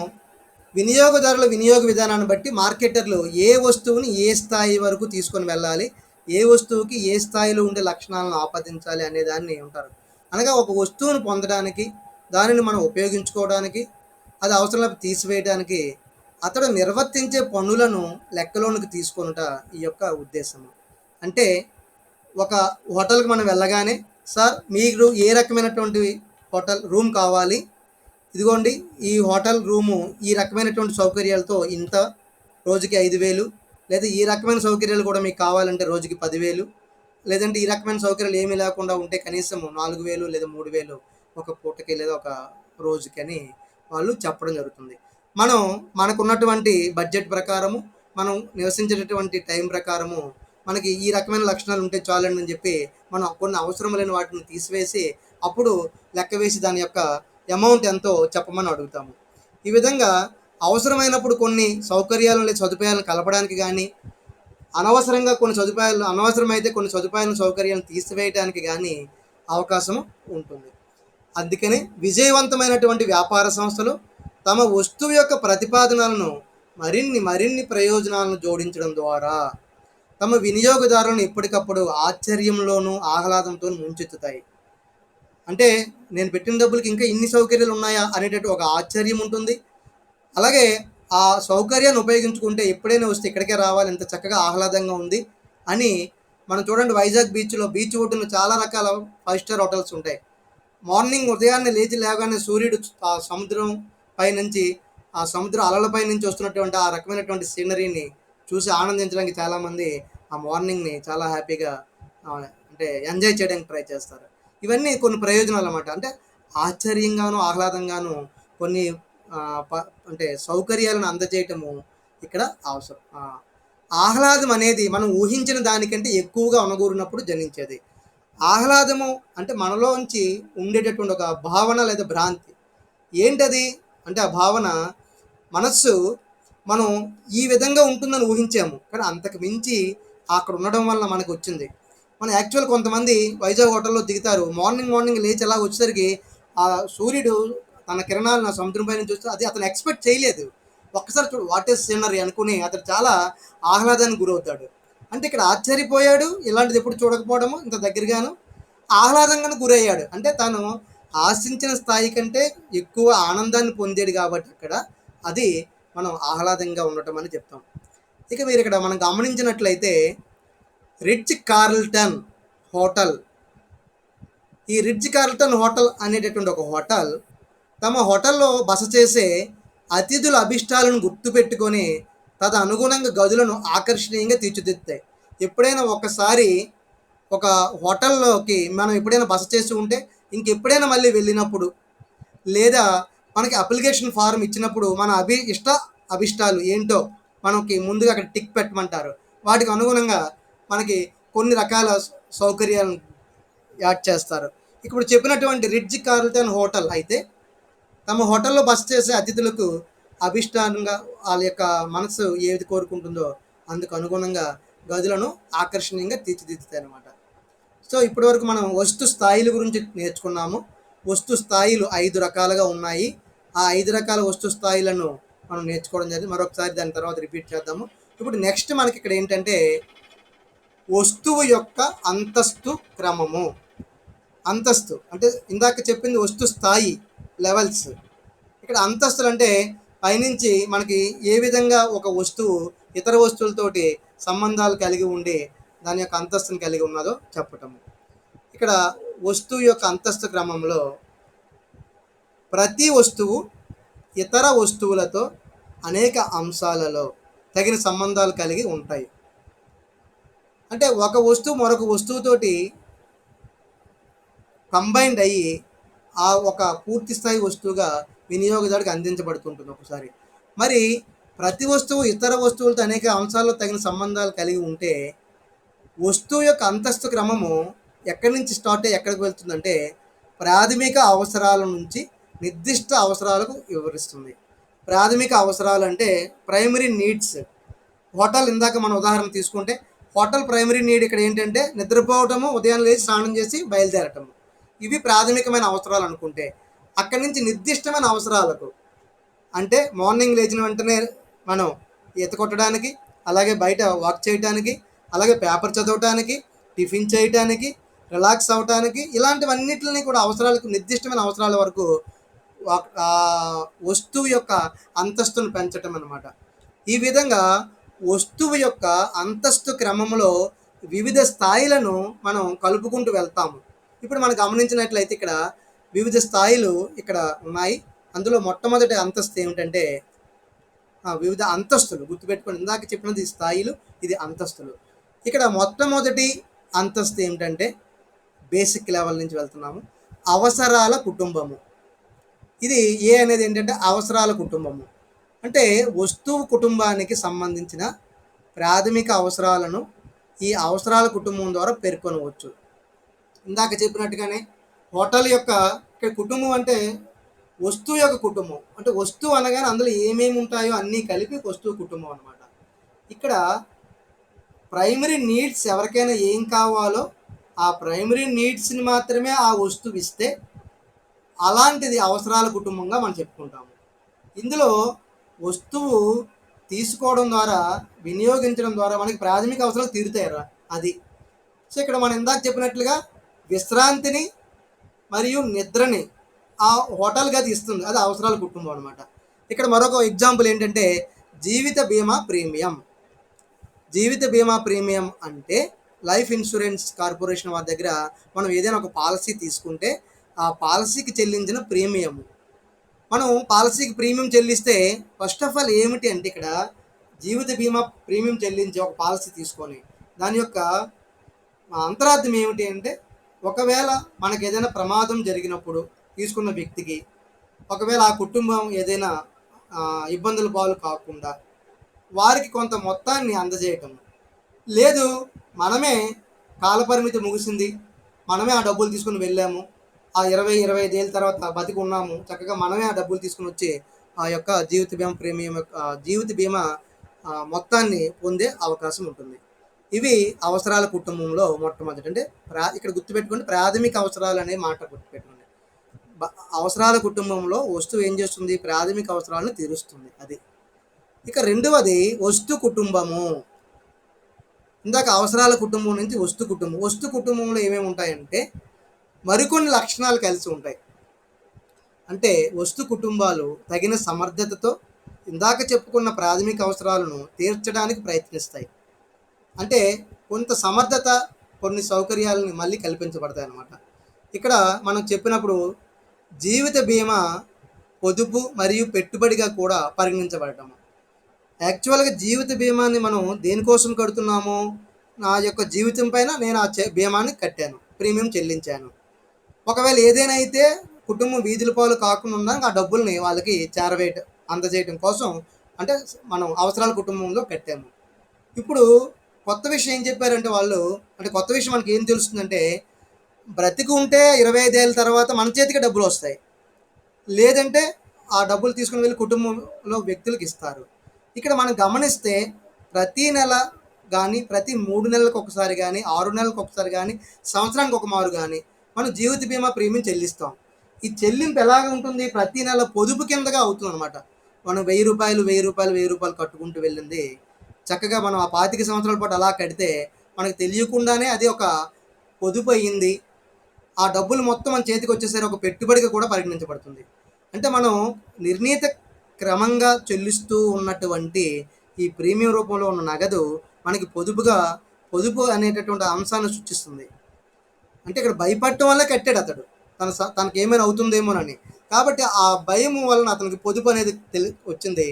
వినియోగదారుల వినియోగ విధానాన్ని బట్టి మార్కెటర్లు ఏ వస్తువుని ఏ స్థాయి వరకు తీసుకొని వెళ్ళాలి, ఏ వస్తువుకి ఏ స్థాయిలో ఉండే లక్షణాలను ఆపాదించాలి అనే దాన్ని ఉంటారు. అనగా ఒక వస్తువును పొందడానికి, దానిని మనం ఉపయోగించుకోవడానికి, అది అవసరం లేకపోతే తీసివేయడానికి అతడు నిర్వర్తించే పనులను లెక్కలోనికి తీసుకొనుట ఈ యొక్క ఉద్దేశము. అంటే ఒక హోటల్‌కి మనం వెళ్ళగానే, సార్ మీరు ఏ రకమైనటువంటి హోటల్ రూమ్ కావాలి? ఇదిగోండి ఈ హోటల్ రూము ఈ రకమైనటువంటి సౌకర్యాలతో ఇంత, రోజుకి 5,000, లేదా ఈ రకమైన సౌకర్యాలు కూడా మీకు కావాలంటే రోజుకి 10,000, లేదంటే ఈ రకమైన సౌకర్యాలు ఏమీ లేకుండా ఉంటే కనీసం 4,000 లేదా 3,000 ఒక పూటకి లేదా ఒక రోజుకి అని వాళ్ళు చెప్పడం జరుగుతుంది. మనం మనకున్నటువంటి బడ్జెట్ ప్రకారము, మనం నివసించేటటువంటి టైం ప్రకారము మనకి ఈ రకమైన లక్షణాలు ఉంటే చాలండి అని చెప్పి మనం కొన్ని అవసరం లేని వాటిని తీసివేసి అప్పుడు లెక్క వేసి దాని యొక్క అమౌంట్ ఎంతో చెప్పమని అడుగుతాము. ఈ విధంగా అవసరమైనప్పుడు కొన్ని సౌకర్యాలను లేదా సదుపాయాలను కలపడానికి కానీ, అనవసరంగా కొన్ని సదుపాయాలు అనవసరమైతే కొన్ని సదుపాయాలను సౌకర్యాలను తీసివేయడానికి కానీ అవకాశం ఉంటుంది. అందుకని విజయవంతమైనటువంటి వ్యాపార సంస్థలు తమ వస్తువు యొక్క ప్రతిపాదనలను మరిన్ని ప్రయోజనాలను జోడించడం ద్వారా తమ వినియోగదారులను ఎప్పటికప్పుడు ఆశ్చర్యంలోనూ ఆహ్లాదంతో ముంచెత్తుతాయి. అంటే నేను పెట్టిన డబ్బులకి ఇంకా ఇన్ని సౌకర్యాలు ఉన్నాయా అనేటట్టు ఒక ఆశ్చర్యం ఉంటుంది. అలాగే ఆ సౌకర్యాన్ని ఉపయోగించుకుంటే ఎప్పుడైనా వస్తే ఇక్కడికే రావాలి, ఇంత చక్కగా ఆహ్లాదంగా ఉంది అని. మనం చూడండి, వైజాగ్ బీచ్ ఒడ్డున చాలా రకాల 5 స్టార్ హోటల్స్ ఉంటాయి. మార్నింగ్ ఉదయాన్నే లేవగానే సూర్యుడు ఆ సముద్రం పైనుంచి, ఆ సముద్ర అలలపై నుంచి వస్తున్నటువంటి ఆ రకమైనటువంటి సీనరీని చూసి ఆనందించడానికి చాలామంది ఆ మార్నింగ్‌ని చాలా హ్యాపీగా అంటే ఎంజాయ్ చేయడానికి ట్రై చేస్తారు. ఇవన్నీ కొన్ని ప్రయోజనాలు అన్నమాట. అంటే ఆశ్చర్యంగాను, ఆహ్లాదంగాను కొన్ని ఆహ్, ప అంటే సౌకర్యాలను అందజేయటము ఇక్కడ అవసరం. ఆహ్లాదం అనేది మనం ఊహించిన దానికంటే ఎక్కువగా ఒనగూరినప్పుడు జనించేది. ఆహ్లాదము అంటే మనలోంచి ఉండేటటువంటి ఒక భావన లేదా భ్రాంతి. ఏంటది? అంటే ఆ భావన, మనస్సు మనం ఈ విధంగా ఉంటుందని ఊహించాము. కానీ అంతకు మించి అక్కడ ఉండడం వల్ల మనకొచ్చింది. మనం యాక్చువల్ కొంతమంది వైజాగ్ హోటల్‌లో దిగుతారు. మార్నింగ్ లేచి అలా వచ్చేసరికి ఆ సూర్యుడు తన కిరణాలను ఆ సముద్రం పై నుంచి చూస్తే అది అతను ఎక్స్‌పెక్ట్ చేయలేదు. ఒక్కసారి చూడు వాట్ ఈస్ సీనరీ అనుకుని అతను చాలా ఆహ్లాదానికి గురవుతాడు. అంటే ఇక్కడ ఆశ్చర్యపోయాడు. ఇలాంటిది ఎప్పుడు చూడకపోవడము ఇంత దగ్గరగాను. ఆహ్లాదంగాను గురయ్యాడు. అంటే తను ఆశించిన స్థాయి కంటే ఎక్కువ ఆనందాన్ని పొందాడు కాబట్టి అక్కడ అది మనం ఆహ్లాదంగా ఉండటం అని చెప్తాం. ఇక మీరిక్కడ మనం గమనించినట్లయితే రిచ్ కార్ల్టన్ హోటల్. ఈ రిచ్ కార్ల్టన్ హోటల్ అనేటటువంటి ఒక హోటల్ తమ హోటల్లో బస చేసే అతిథుల అభిష్టాలను గుర్తుపెట్టుకొని తదనుగుణంగా గదులను ఆకర్షణీయంగా తీర్చిదిద్దుతాయి. ఎప్పుడైనా ఒకసారి ఒక హోటల్లోకి మనం ఎప్పుడైనా బస చేసి ఉంటే ఇంకెప్పుడైనా మళ్ళీ వెళ్ళినప్పుడు, లేదా మనకి అప్లికేషన్ ఫార్మ్ ఇచ్చినప్పుడు మన అభిష్టాలు ఏంటో మనకి ముందుగా అక్కడ టిక్ పెట్టమంటారు. వాటికి అనుగుణంగా మనకి కొన్ని రకాల సౌకర్యాలను యాడ్ చేస్తారు. ఇప్పుడు చెప్పినటువంటి రిడ్జ్ కార్ల్టన్ హోటల్ అయితే తమ హోటల్లో బస చేసే అతిథులకు అభిష్టానంగా వాళ్ళ యొక్క మనసు ఏది కోరుకుంటుందో అందుకు అనుగుణంగా గదులను ఆకర్షణీయంగా తీర్చిదిద్దుతాయి అన్నమాట. సో ఇప్పటివరకు మనం వస్తు స్థాయిల గురించి నేర్చుకున్నాము. వస్తు స్థాయిలు 5 రకాలుగా ఉన్నాయి. ఆ 5 రకాల వస్తు స్థాయిలను మనం నేర్చుకోవడం జరిగింది. మరొకసారి దాని తర్వాత రిపీట్ చేద్దాము. ఇప్పుడు నెక్స్ట్ మనకి ఇక్కడ ఏంటంటే వస్తువు యొక్క అంతస్తు క్రమము. అంతస్తు అంటే ఇందాక చెప్పింది వస్తు స్థాయి, లెవెల్స్. ఇక్కడ అంతస్తులు అంటే పైనుంచి మనకి ఏ విధంగా ఒక వస్తువు ఇతర వస్తువులతోటి సంబంధాలు కలిగి ఉండి దాని యొక్క అంతస్తుని కలిగి ఉన్నదో చెప్పటము. ఇక్కడ వస్తువు యొక్క అంతస్తు క్రమంలో ప్రతి వస్తువు ఇతర వస్తువులతో అనేక అంశాలలో తగిన సంబంధాలు కలిగి ఉంటాయి. అంటే ఒక వస్తువు మరొక వస్తువుతోటి కంబైన్డ్ అయ్యి ఆ ఒక పూర్తి స్థాయి వస్తువుగా వినియోగదారుడికి అందించబడుతుంటుంది ఒకసారి. మరి ప్రతి వస్తువు ఇతర వస్తువులతో అనేక అంశాల్లో తగిన సంబంధాలు కలిగి ఉంటే వస్తువు యొక్క అంతస్తు క్రమము ఎక్కడి నుంచి స్టార్ట్ అయ్యి ఎక్కడికి వెళ్తుందంటే ప్రాథమిక అవసరాల నుంచి నిర్దిష్ట అవసరాలకు వివరిస్తుంది. ప్రాథమిక అవసరాలు అంటే ప్రైమరీ నీడ్స్. హోటల్ ఇందాక మనం ఉదాహరణ తీసుకుంటే హోటల్ ప్రైమరీ నీడ్ ఇక్కడ ఏంటంటే నిద్రపోవటము, ఉదయం లేచి స్నానం చేసి బయలుదేరటము. ఇవి ప్రాథమికమైన అవసరాలు అనుకుంటే అక్కడి నుంచి నిర్దిష్టమైన అవసరాలకు అంటే మార్నింగ్ లేచిన వెంటనే మనం ఈత కొట్టడానికి, అలాగే బయట వాక్ చేయడానికి, అలాగే పేపర్ చదవటానికి, టిఫిన్ చేయటానికి, రిలాక్స్ అవ్వటానికి ఇలాంటివన్నిటిని కూడా అవసరాలకు నిర్దిష్టమైన అవసరాల వరకు వస్తువు యొక్క అంతస్తును పెంచటం అన్నమాట. ఈ విధంగా వస్తువు యొక్క అంతస్తు క్రమంలో వివిధ స్థాయిలను మనం కలుపుకుంటూ వెళ్తాము. ఇప్పుడు మనం గమనించినట్లయితే ఇక్కడ వివిధ స్థాయిలు ఇక్కడ ఉన్నాయి. అందులో మొట్టమొదటి అంతస్తు ఏమిటంటే వివిధ అంతస్తులు గుర్తుపెట్టుకోండి. ఇందాక చెప్పినది స్థాయిలు, ఇది అంతస్తులు. ఇక్కడ మొట్టమొదటి అంతస్తు ఏమిటంటే బేసిక్ లెవెల్ నుంచి వెళ్తున్నాము. అవసరాల కుటుంబము. ఇది ఏ అనేది ఏంటంటే అవసరాల కుటుంబము. అంటే వస్తువు కుటుంబానికి సంబంధించిన ప్రాథమిక అవసరాలను ఈ అవసరాల కుటుంబం ద్వారా పేర్కొనవచ్చు. ఇందాక చెప్పినట్టుగానే హోటల్ యొక్క ఇక్కడ కుటుంబం అంటే వస్తువు యొక్క కుటుంబం. అంటే వస్తువు అనగానే అందులో ఏమేమి ఉంటాయో అన్నీ కలిపి వస్తువు కుటుంబం అనమాట. ఇక్కడ ప్రైమరీ నీడ్స్ ఎవరికైనా ఏం కావాలో ఆ ప్రైమరీ నీడ్స్ని మాత్రమే ఆ వస్తువు ఇస్తే అలాంటిది అవసరాల కుటుంబంగా మనం చెప్పుకుంటాము. ఇందులో వస్తువు తీసుకోవడం ద్వారా, వినియోగించడం ద్వారా మనకి ప్రాథమిక అవసరాలు తీరుతాయరా అది. సో ఇక్కడ మనం ఇందాక చెప్పినట్లుగా విశ్రాంతిని మరియు నిద్రని ఆ హోటల్ గది ఇస్తుంది, అది అవసరాల కుటుంబం అనమాట. ఇక్కడ మరొక ఎగ్జాంపుల్ ఏంటంటే జీవిత బీమా ప్రీమియం. జీవిత బీమా ప్రీమియం అంటే లైఫ్ ఇన్సూరెన్స్ కార్పొరేషన్ వారి దగ్గర మనం ఏదైనా ఒక పాలసీ తీసుకుంటే ఆ పాలసీకి చెల్లించిన ప్రీమియం, మనం పాలసీకి ప్రీమియం చెల్లిస్తే ఫస్ట్ ఆఫ్ ఆల్ ఏమిటి అంటే ఇక్కడ జీవిత బీమా ప్రీమియం చెల్లించి ఒక పాలసీ తీసుకొని దాని యొక్క అంతరార్థం ఏమిటి అంటే ఒకవేళ మనకు ఏదైనా ప్రమాదం జరిగినప్పుడు తీసుకున్న వ్యక్తికి ఒకవేళ ఆ కుటుంబం ఏదైనా ఇబ్బందుల పాలు కాకుండా వారికి కొంత మొత్తాన్ని అందజేయటం. లేదు మనమే కాలపరిమితి ముగిసింది, మనమే ఆ డబ్బులు తీసుకుని వెళ్ళాము, ఆ 25 ఏళ్ళ తర్వాత బతికి ఉన్నాము, చక్కగా మనమే ఆ డబ్బులు తీసుకుని వచ్చి ఆ యొక్క జీవిత బీమా ప్రీమియం యొక్క జీవిత బీమా మొత్తాన్ని పొందే అవకాశం ఉంటుంది. ఇవి అవసరాల కుటుంబంలో మొట్టమొదటి. అంటే ఇక్కడ గుర్తుపెట్టుకోండి, ప్రాథమిక అవసరాలు అనే మాట గుర్తుపెట్టుకోండి. అవసరాల కుటుంబంలో వస్తువు ఏం చేస్తుంది, ప్రాథమిక అవసరాలను తీరుస్తుంది అది. ఇక రెండవది వస్తు కుటుంబము. ఇందాక అవసరాల కుటుంబం నుంచి వస్తు కుటుంబం. వస్తు కుటుంబంలో ఏమేమి ఉంటాయంటే మరికొన్ని లక్షణాలు కలిసి ఉంటాయి. అంటే వస్తు కుటుంబాలు తగిన సమర్థతతో ఇందాక చెప్పుకున్న ప్రాథమిక అవసరాలను తీర్చడానికి ప్రయత్నిస్తాయి. అంటే కొంత సమర్థత, కొన్ని సౌకర్యాలని మళ్ళీ కల్పించబడతాయి అన్నమాట. ఇక్కడ మనం చెప్పినప్పుడు జీవిత బీమా పొదుపు మరియు పెట్టుబడిగా కూడా పరిగణించబడటము. యాక్చువల్గా జీవిత బీమాని మనం దేనికోసం కడుతున్నాము, నా యొక్క జీవితం పైన నేను ఆ బీమాని కట్టాను, ప్రీమియం చెల్లించాను. ఒకవేళ ఏదైనా అయితే కుటుంబం వీధుల పాలు కాకుండా ఆ డబ్బుల్ని వాళ్ళకి అందజేయటం కోసం అంటే మనం అవసరాల కుటుంబంలో కట్టాము. ఇప్పుడు కొత్త విషయం ఏం చెప్పారంటే వాళ్ళు, అంటే కొత్త విషయం మనకి ఏం తెలుస్తుందంటే బ్రతికి ఉంటే 25 ఏళ్ళ తర్వాత మన చేతికి డబ్బులు వస్తాయి, లేదంటే ఆ డబ్బులు తీసుకుని వెళ్ళి కుటుంబంలో వ్యక్తులకు ఇస్తారు. ఇక్కడ మనం గమనిస్తే ప్రతి నెల కానీ, ప్రతి 3 నెలలకు ఒకసారి కానీ, 6 నెలలకు ఒకసారి కానీ, సంవత్సరానికి ఒక మారు కానీ మనం జీవిత బీమా ప్రీమియం చెల్లిస్తాం. ఈ చెల్లింపు ఎలాగ ఉంటుంది, ప్రతి నెల పొదుపు కిందగా అవుతుంది అనమాట. మనం 1000 కట్టుకుంటూ వెళ్ళింది చక్కగా మనం ఆ 25 సంవత్సరాల పాటు అలా కడితే మనకు తెలియకుండానే అది ఒక పొదుపు అయ్యింది. ఆ డబ్బులు మొత్తం మన చేతికి వచ్చేసరి ఒక పెట్టుబడిగా కూడా పరిగణించబడుతుంది. అంటే మనం నిర్ణీత క్రమంగా చెల్లిస్తూ ఉన్నటువంటి ఈ ప్రీమియం రూపంలో ఉన్న నగదు మనకి పొదుపు అనేటటువంటి అంశాన్ని సూచిస్తుంది. అంటే ఇక్కడ భయపడటం వల్ల కట్టాడు అతడు, తనకి ఏమైనా అవుతుందేమోనని. కాబట్టి ఆ భయం వలన అతనికి పొదుపు అనేది వచ్చింది.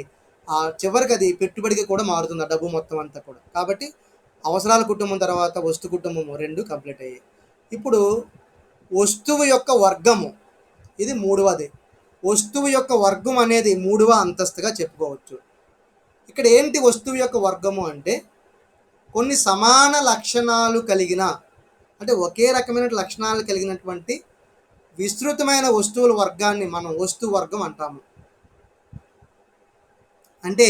చివరికి అది పెట్టుబడికి కూడా మారుతుంది ఆ డబ్బు మొత్తం అంతా కూడా. కాబట్టి అవసరాల కుటుంబం తర్వాత వస్తు కుటుంబము 2 కంప్లీట్ అయ్యాయి. ఇప్పుడు వస్తువు యొక్క వర్గము ఇది మూడవది. వస్తువు యొక్క వర్గం అనేది మూడవ అంతస్తుగా చెప్పుకోవచ్చు. ఇక్కడ ఏంటి వస్తువు యొక్క వర్గము అంటే కొన్ని సమాన లక్షణాలు కలిగిన, అంటే ఒకే రకమైన లక్షణాలు కలిగినటువంటి విస్తృతమైన వస్తువుల వర్గాన్ని మనం వస్తు వర్గం అంటాము. అంటే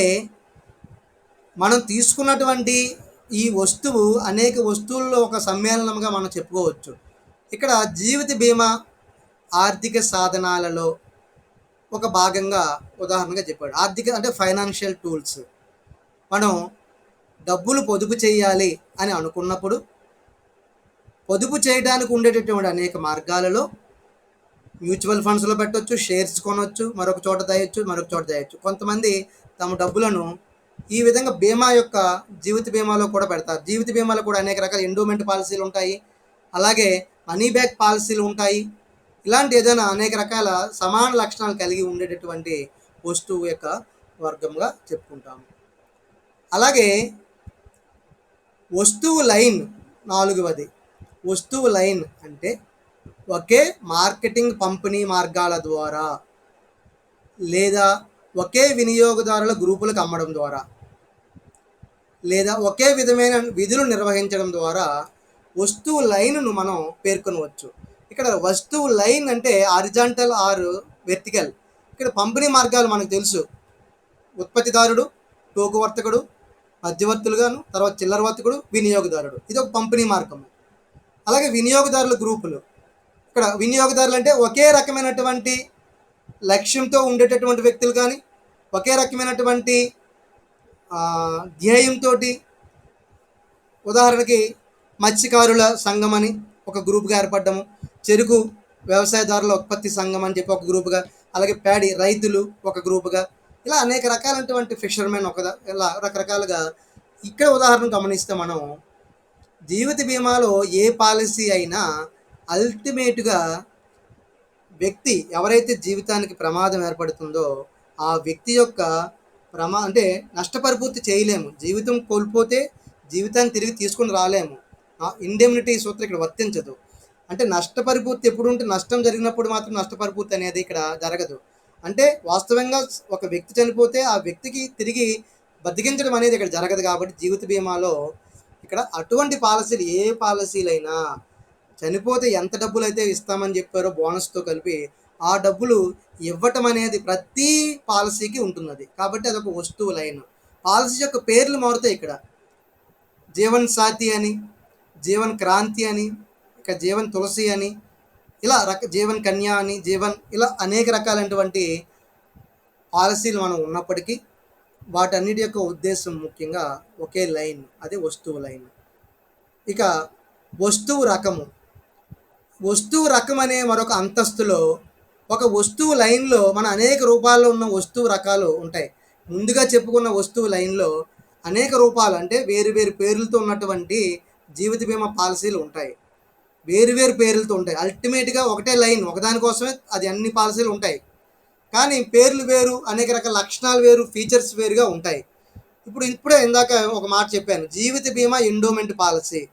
మనం తీసుకున్నటువంటి ఈ వస్తువు అనేక వస్తువుల్లో ఒక సమ్మేళనంగా మనం చెప్పుకోవచ్చు. ఇక్కడ జీవిత బీమా ఆర్థిక సాధనాలలో ఒక భాగంగా ఉదాహరణగా చెప్పాడు. ఆర్థిక అంటే ఫైనాన్షియల్ టూల్స్. మనం డబ్బులు పొదుపు చేయాలి అని అనుకున్నప్పుడు పొదుపు చేయడానికి ఉండేటటువంటి అనేక మార్గాలలో మ్యూచువల్ ఫండ్స్లో పెట్టవచ్చు, షేర్స్ కొనవచ్చు, మరొక చోట దాయొచ్చు, మరొక చోట దాయొచ్చు. కొంతమంది తమ డబ్బులను ఈ విధంగా బీమా యొక్క జీవిత బీమాలో కూడా పెడతారు. జీవిత బీమాలో కూడా అనేక రకాల ఎండోమెంట్ పాలసీలు ఉంటాయి, అలాగే మనీ బ్యాక్ పాలసీలు ఉంటాయి. ఇలాంటి ఏదైనా అనేక రకాల సమాన లక్షణాలు కలిగి ఉండేటటువంటి వస్తువు యొక్క వర్గంగా చెప్పుకుంటాము. అలాగే వస్తువు లైన్ నాలుగవది. వస్తువు లైన్ అంటే ఒకే మార్కెటింగ్ పంపిణీ మార్గాల ద్వారా లేదా ఒకే వినియోగదారుల గ్రూపులకు అమ్మడం ద్వారా లేదా ఒకే విధమైన విధులు నిర్వహించడం ద్వారా వస్తువు లైన్ను మనం పేర్కొనవచ్చు. ఇక్కడ వస్తువు లైన్ అంటే హారిజాంటల్ ఆర్ వెర్టికల్. ఇక్కడ పంపిణీ మార్గాలు మనకు తెలుసు. ఉత్పత్తిదారుడు, టోకు వర్తకుడు, మధ్యవర్తులుగాను, తర్వాత చిల్లర వర్తకుడు, వినియోగదారుడు. ఇది ఒక పంపిణీ మార్గం. అలాగే వినియోగదారుల గ్రూపులు. ఇక్కడ వినియోగదారులు అంటే ఒకే రకమైనటువంటి లక్ష్యంతో ఉండేటటువంటి వ్యక్తులు కానీ, ఒకే రకమైనటువంటి ధ్యేయంతో, ఉదాహరణకి మత్స్యకారుల సంఘం అని ఒక గ్రూప్గా ఏర్పడ్డము, చెరుకు వ్యవసాయదారుల ఉత్పత్తి సంఘం అని చెప్పి ఒక గ్రూపుగా, అలాగే ప్యాడీ రైతులు ఒక గ్రూపుగా, ఇలా అనేక రకాలైనటువంటి ఫిషర్మెన్ ఇలా రకరకాలుగా. ఇక్కడ ఉదాహరణ గమనిస్తే మనం జీవిత బీమాలో ఏ పాలసీ అయినా అల్టిమేట్గా వ్యక్తి ఎవరైతే జీవితానికి ప్రమాదం ఏర్పడుతుందో ఆ వ్యక్తి యొక్క అంటే నష్టపరిపూర్తి చేయలేము. జీవితం కోల్పోతే జీవితాన్ని తిరిగి తీసుకుని రాలేము. ఇండెమ్నిటీ సూత్రం ఇక్కడ వర్తించదు. అంటే నష్టపరిపూర్తి ఎప్పుడు ఉంటే నష్టం జరిగినప్పుడు మాత్రం నష్టపరిపూర్తి అనేది ఇక్కడ జరగదు. అంటే వాస్తవంగా ఒక వ్యక్తి చనిపోతే ఆ వ్యక్తికి తిరిగి బతికించడం అనేది ఇక్కడ జరగదు. కాబట్టి జీవిత బీమాలో ఇక్కడ అటువంటి పాలసీలు ఏ పాలసీలైనా చనిపోతే ఎంత డబ్బులు అయితే ఇస్తామని చెప్పారో బోనస్తో కలిపి ఆ డబ్బులు ఇవ్వటం అనేది ప్రతి పాలసీకి ఉంటున్నది. కాబట్టి అదొక వస్తువు లైన్. పాలసీ యొక్క పేర్లు మారుతాయి. ఇక్కడ జీవన్ సాథి అని, జీవన్ క్రాంతి అని, ఇక జీవన్ తులసి అని, ఇలా జీవన్ కన్యా అని, ఇలా అనేక రకాలైనటువంటి పాలసీలు మనం ఉన్నప్పటికీ వాటన్నిటి యొక్క ఉద్దేశం ముఖ్యంగా ఒకే లైన్, అదే వస్తువు లైన్. ఇక వస్తువు రకము. వస్తువు రకం అనే మరొక అంతస్తులో ఒక వస్తువు లైన్లో మన అనేక రూపాల్లో ఉన్న వస్తువు రకాలు ఉంటాయి. ముందుగా చెప్పుకున్న వస్తువు లైన్లో అనేక రూపాలు, అంటే వేరు వేరు పేర్లతో ఉన్నటువంటి జీవిత బీమా పాలసీలు ఉంటాయి. వేరు వేరు పేర్లతో ఉంటాయి. అల్టిమేట్గా ఒకటే లైన్, ఒకదానికోసమే అది అన్ని పాలసీలు ఉంటాయి. కానీ పేర్లు వేరు, అనేక రకాల లక్షణాలు వేరు, ఫీచర్స్ వేరుగా ఉంటాయి. ఇప్పుడే ఇందాక ఒక మాట చెప్పాను, జీవిత బీమా ఎండోమెంట్ పాలసీ.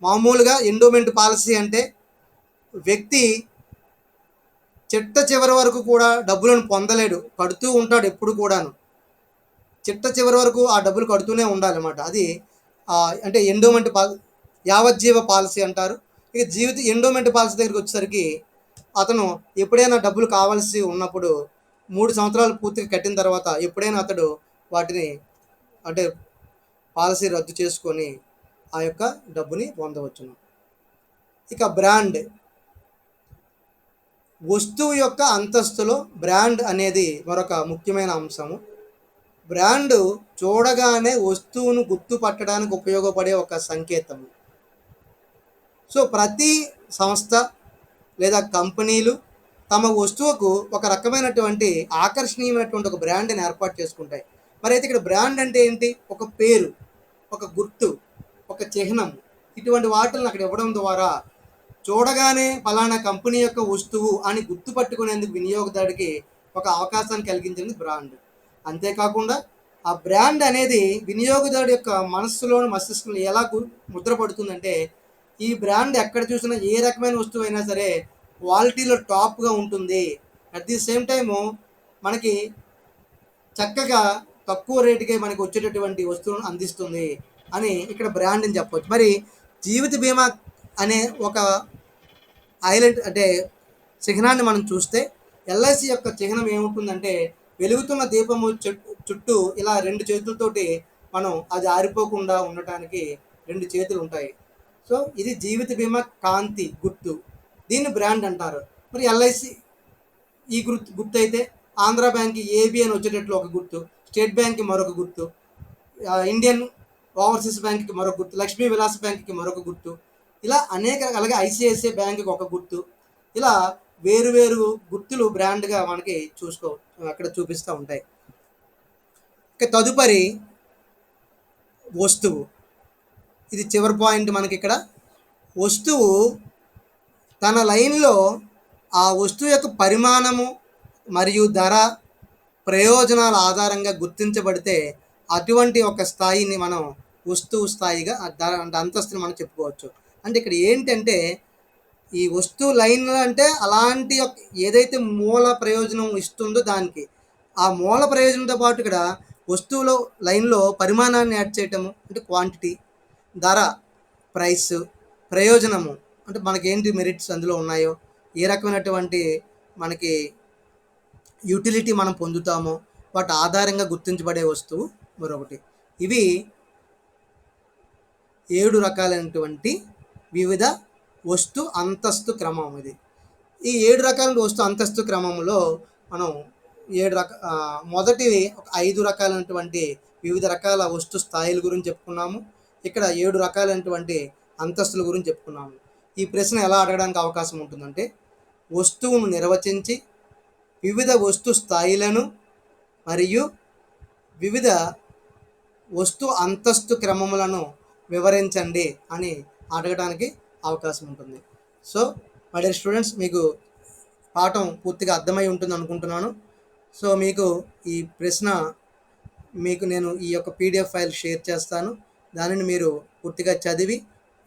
మామూలుగా ఎండోమెంట్ పాలసీ అంటే వ్యక్తి చిట్ట చివరి వరకు కూడా డబ్బులను పొందలేడు, కడుతూ ఉంటాడు ఎప్పుడు కూడాను. చిట్ట చివరి వరకు ఆ డబ్బులు కడుతూనే ఉండాలన్నమాట. అది అంటే ఎండోమెంట్ యావజ్జీవ పాలసీ అంటారు. ఇక ఎండోమెంట్ పాలసీ దగ్గరికి వచ్చేసరికి అతను ఎప్పుడైనా డబ్బులు కావాల్సి ఉన్నప్పుడు 3 సంవత్సరాలు పూర్తిగా కట్టిన తర్వాత ఎప్పుడైనా అతడు వాటిని అంటే పాలసీ రద్దు చేసుకొని ఆ యొక్క డబ్బుని పొందవచ్చును. ఇక బ్రాండ్. వస్తువు యొక్క అంతస్తులో బ్రాండ్ అనేది మరొక ముఖ్యమైన అంశము. బ్రాండ్ చూడగానే వస్తువును గుర్తుపట్టడానికి ఉపయోగపడే ఒక సంకేతము. సో ప్రతి సంస్థ లేదా కంపెనీలు తమ వస్తువుకు ఒక రకమైనటువంటి ఆకర్షణీయమైనటువంటి ఒక బ్రాండ్ని ఏర్పాటు చేసుకుంటాయి. మరి అయితే ఇక్కడ బ్రాండ్ అంటే ఏంటి? ఒక పేరు, ఒక గుర్తు, ఒక చిహ్నం, ఇటువంటి వాటిని అక్కడ ఇవ్వడం ద్వారా చూడగానే ఫలానా కంపెనీ యొక్క వస్తువు అని గుర్తుపట్టుకునేందుకు వినియోగదారుడికి ఒక అవకాశాన్ని కలిగించింది బ్రాండ్. అంతేకాకుండా ఆ బ్రాండ్ అనేది వినియోగదారుడి యొక్క మనస్సులోని మస్తిష్కంలో ఎలా ముద్రపడుతుందంటే, ఈ బ్రాండ్ ఎక్కడ చూసినా ఏ రకమైన వస్తువు అయినా సరే క్వాలిటీలో టాప్గా ఉంటుంది. అట్ ది సేమ్ టైము మనకి చక్కగా తక్కువ రేటుకే మనకి వచ్చేటటువంటి వస్తువులను అందిస్తుంది అని ఇక్కడ బ్రాండ్ అని చెప్పవచ్చు. మరి జీవిత బీమా అనే ఒక ఐలాండ్ అంటే చిహ్నాన్ని మనం చూస్తే, ఎల్ఐసి యొక్క చిహ్నం ఏముంటుందంటే, వెలుగుతున్న దీపము చుట్టూ ఇలా రెండు చేతులతోటి మనం అది ఆరిపోకుండా ఉండటానికి రెండు చేతులు ఉంటాయి. సో ఇది జీవిత బీమా కాంతి గుర్తు, దీన్ని బ్రాండ్ అంటారు. మరి ఎల్ఐసి ఈ గుర్తు అయితే ఆంధ్ర బ్యాంక్ ఏబి అని వచ్చేటట్లు ఒక గుర్తు, స్టేట్ బ్యాంక్కి మరొక గుర్తు, ఇండియన్ ఓవర్సీస్ బ్యాంక్కి మరొక గుర్తు, లక్ష్మీ విలాస్ బ్యాంక్కి మరొక గుర్తు, ఇలా అనేక, అలాగే ఐసిఐసిఐ బ్యాంక్కి ఒక గుర్తు, ఇలా వేరు గుర్తులు బ్రాండ్గా మనకి అక్కడ చూపిస్తూ ఉంటాయి. ఇక తదుపరి వస్తువు, ఇది చివరి పాయింట్ మనకి ఇక్కడ. వస్తువు తన లైన్లో ఆ వస్తువు యొక్క పరిమాణము మరియు ధర ప్రయోజనాల ఆధారంగా గుర్తించబడితే అటువంటి ఒక స్థాయిని మనం వస్తువు స్థాయిగా అంతస్తుని మనం చెప్పుకోవచ్చు. అంటే ఇక్కడ ఏంటంటే, ఈ వస్తువు లైన్ అంటే అలాంటి ఏదైతే మూల ప్రయోజనం ఇస్తుందో దానికి, ఆ మూల ప్రయోజనంతో పాటు ఇక్కడ వస్తువులో లైన్లో పరిమాణాన్ని యాడ్ చేయటము అంటే క్వాంటిటీ, ధర ప్రైస్, ప్రయోజనము అంటే మనకి ఏంటి మెరిట్స్ అందులో ఉన్నాయో, ఏ రకమైనటువంటి మనకి యూటిలిటీ మనం పొందుతామో వాటి ఆధారంగా గుర్తించబడే వస్తువు మరొకటి. ఇవి 7 రకాలైనటువంటి వివిధ వస్తు అంతస్తు క్రమం. ఈ 7 రకాల వస్తు అంతస్తు క్రమంలో మనం మొదటివి 5 రకాలైనటువంటి వివిధ రకాల వస్తు స్థాయిల గురించి చెప్పుకున్నాము. ఇక్కడ 7 రకాలైనటువంటి అంతస్తుల గురించి చెప్పుకున్నాము. ఈ ప్రశ్న ఎలా అడగడానికి అవకాశం ఉంటుందంటే, వస్తువును నిర్వచించి వివిధ వస్తు స్థాయిలను మరియు వివిధ వస్తు అంతస్తు క్రమములను వివరించండి అని అడగడానికి అవకాశం ఉంటుంది. సో మై డియర్ స్టూడెంట్స్, మీకు పాఠం పూర్తిగా అర్థమై ఉంటుంది అనుకుంటున్నాను. సో మీకు ఈ ప్రశ్న నేను ఈ యొక్క పీడిఎఫ్ ఫైల్ షేర్ చేస్తాను. దానిని మీరు పూర్తిగా చదివి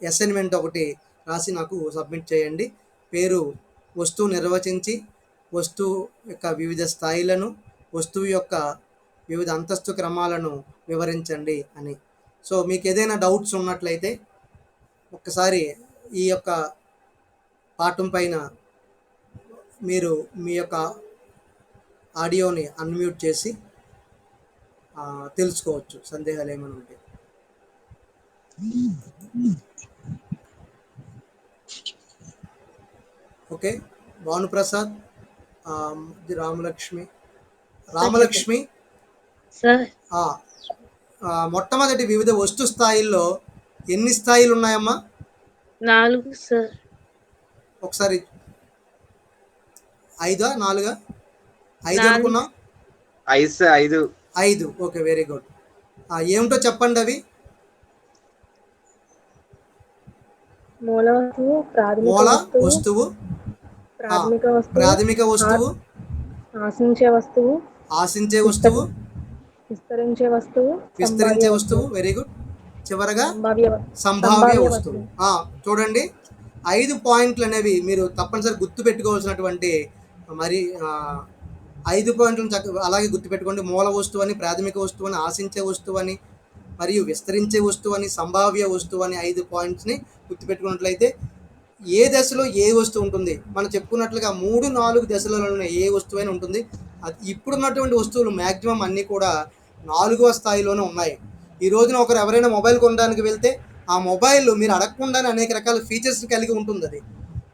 అసైన్మెంట్ ఒకటి రాసి నాకు సబ్మిట్ చేయండి. పేరు వస్తువు నిర్వచించి వస్తువు యొక్క వివిధ స్థాయిలను, వస్తువు యొక్క వివిధ అంతస్తు క్రమాలను వివరించండి అని. సో మీకు ఏదైనా డౌట్స్ ఉన్నట్లయితే ఒక్కసారి ఈ యొక్క పాఠం పైన మీరు మీ యొక్క ఆడియోని అన్మ్యూట్ చేసి తెలుసుకోవచ్చు, సందేహాలు ఏమైనా ఉంటే. ఓకే, భానుప్రసాద్, రామలక్ష్మి మొట్టమొదటి వివిధ వస్తు స్థాయిల్లో ఎన్ని స్థాయిలు ఉన్నాయమ్మా? 4 సార్. ఒకసారి 5 4 5 అనుకున్నాం. 5. Okay, very good. ఏమిటో చెప్పండి అవి. మూల వస్తువు, ప్రాథమిక వస్తువు, ఆశించే వస్తువు, విస్తరించే వస్తువు, వెరీ గుడ్. చివరగా సంభావ్య వస్తువు. చూడండి, 5 పాయింట్లు అనేవి మీరు తప్పనిసరి గుర్తుపెట్టుకోవాల్సినటువంటి, మరి 5 పాయింట్లను అలాగే గుర్తుపెట్టుకోండి. మూల వస్తువు అని, ప్రాథమిక వస్తువు అని, ఆశించే వస్తువు అని, మరియు విస్తరించే వస్తువు అని, సంభావ్య వస్తువు అని 5 పాయింట్స్ని గుర్తుపెట్టుకున్నట్లయితే ఏ దశలో ఏ వస్తువు ఉంటుంది, మనం చెప్పుకున్నట్లుగా 3-4 దశలలో ఏ వస్తువు అయినా ఉంటుంది. ఇప్పుడున్నటువంటి వస్తువులు మ్యాక్సిమం అన్నీ కూడా 4వ స్థాయిలోనే ఉన్నాయి. ఈ రోజున ఎవరైనా మొబైల్ కొనడానికి వెళ్తే ఆ మొబైల్ మీరు అడగకుండానే అనేక రకాల ఫీచర్స్ కలిగి ఉంటుంది. అది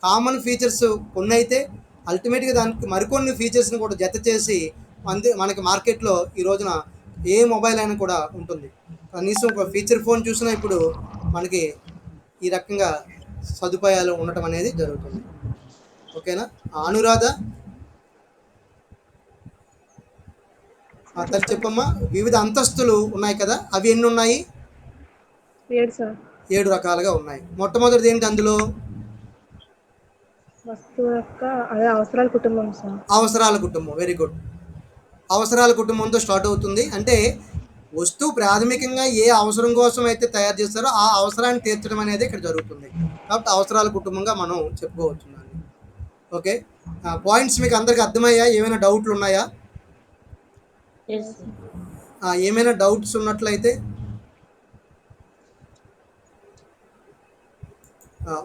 కామన్ ఫీచర్స్ కొన్ని అయితే అల్టిమేట్గా దానికి మరికొన్ని ఫీచర్స్ని కూడా జత చేసి మనకి మార్కెట్లో ఈ రోజున ఏ మొబైల్ అయినా కూడా ఉంటుంది. కనీసం ఒక ఫీచర్ ఫోన్ చూసినా ఇప్పుడు మనకి ఈ రకంగా సదుపాయాలు ఉండటం అనేది జరుగుతుంది. ఓకేనా? అనురాధ, తను చెప్పమ్మా. వివిధ అంతస్తులు ఉన్నాయి కదా, అవి ఎన్ని ఉన్నాయి? 7 రకాలుగా ఉన్నాయి. మొట్టమొదటిది ఏంటి అందులో? వస్తువు యొక్క అదే అవసరాల కుటుంబం సార్. అవసరాల కుటుంబం, వెరీ గుడ్. అవసరాల కుటుంబంతో స్టార్ట్ అవుతుంది. అంటే వస్తువు ప్రాథమికంగా ఏ అవసరం కోసం అయితే తయారు చేస్తారో ఆ అవసరాన్ని తీర్చడం అనేది ఇక్కడ జరుగుతుంది. కాబట్టి అవసరాల కుటుంబంగా మనం చెప్పుకోవచ్చు దాన్ని. ఓకే, పాయింట్స్ మీకు అందరికి అర్థమయ్యా? ఏమైనా డౌట్లు ఉన్నాయా? Yes sir. ఏమైనా డౌట్స్ ఉన్నట్లయితే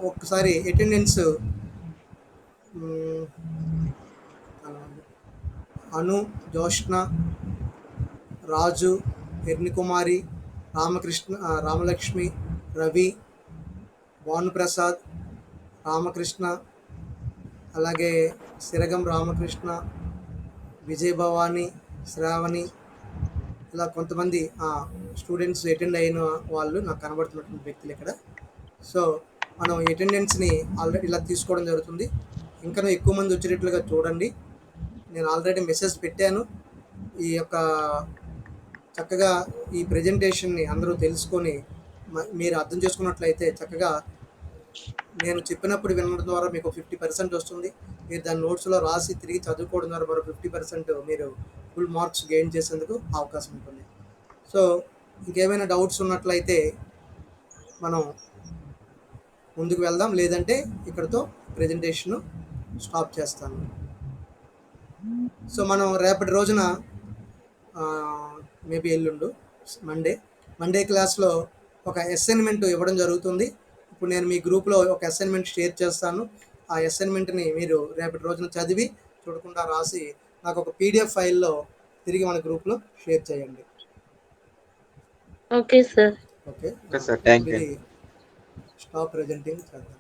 ఒక్కసారి అటెండెన్స్ అను, జోష్న, రాజు, ఎర్నికుమారి, రామకృష్ణ, రామలక్ష్మి, రవి, భానుప్రసాద్, రామకృష్ణ, అలాగే సిరగం రామకృష్ణ, విజయభవాని, శ్రావణి, ఇలా కొంతమంది స్టూడెంట్స్ అటెండ్ అయిన వాళ్ళు నాకు కనబడుతున్నటువంటి వ్యక్తులు ఇక్కడ. సో మనం అటెండెన్స్ని ఆల్రెడీ ఇలా తీసుకోవడం జరుగుతుంది. ఇంకా ఎక్కువ మంది వచ్చేటట్లుగా చూడండి. నేను ఆల్రెడీ మెసేజ్ పెట్టాను. ఈ యొక్క చక్కగా ఈ ప్రజెంటేషన్ని అందరూ తెలుసుకొని మీరు అర్థం చేసుకున్నట్లయితే చక్కగా నేను చెప్పినప్పుడు వినడం ద్వారా మీకు 50% వస్తుంది. మీరు దాని నోట్స్లో రాసి తిరిగి చదువుకోవడం ద్వారా మరో 50% మీరు ఫుల్ మార్క్స్ గెయిన్ చేసేందుకు అవకాశం ఉంటుంది. సో ఇంకేమైనా డౌట్స్ ఉన్నట్లయితే మనం ముందుకు వెళ్దాం, లేదంటే ఇక్కడితో ప్రజెంటేషన్ స్టాప్ చేస్తాను. సో మనం రేపటి రోజున మేబీ ఎల్లుండు మండే క్లాస్లో ఒక అసైన్మెంట్ ఇవ్వడం జరుగుతుంది. ఇప్పుడు నేను మీ గ్రూప్లో ఒక అసైన్మెంట్ షేర్ చేస్తాను. ఆ అసైన్మెంట్ని మీరు రేపటి రోజున చదివి చూడకుండా రాసి నాకు ఒక PDF ఫైల్లో తిరిగి మన గ్రూప్లో షేర్ చేయండి. Okay sir. Okay okay sir, thank you. Stop presenting చేద్దాం.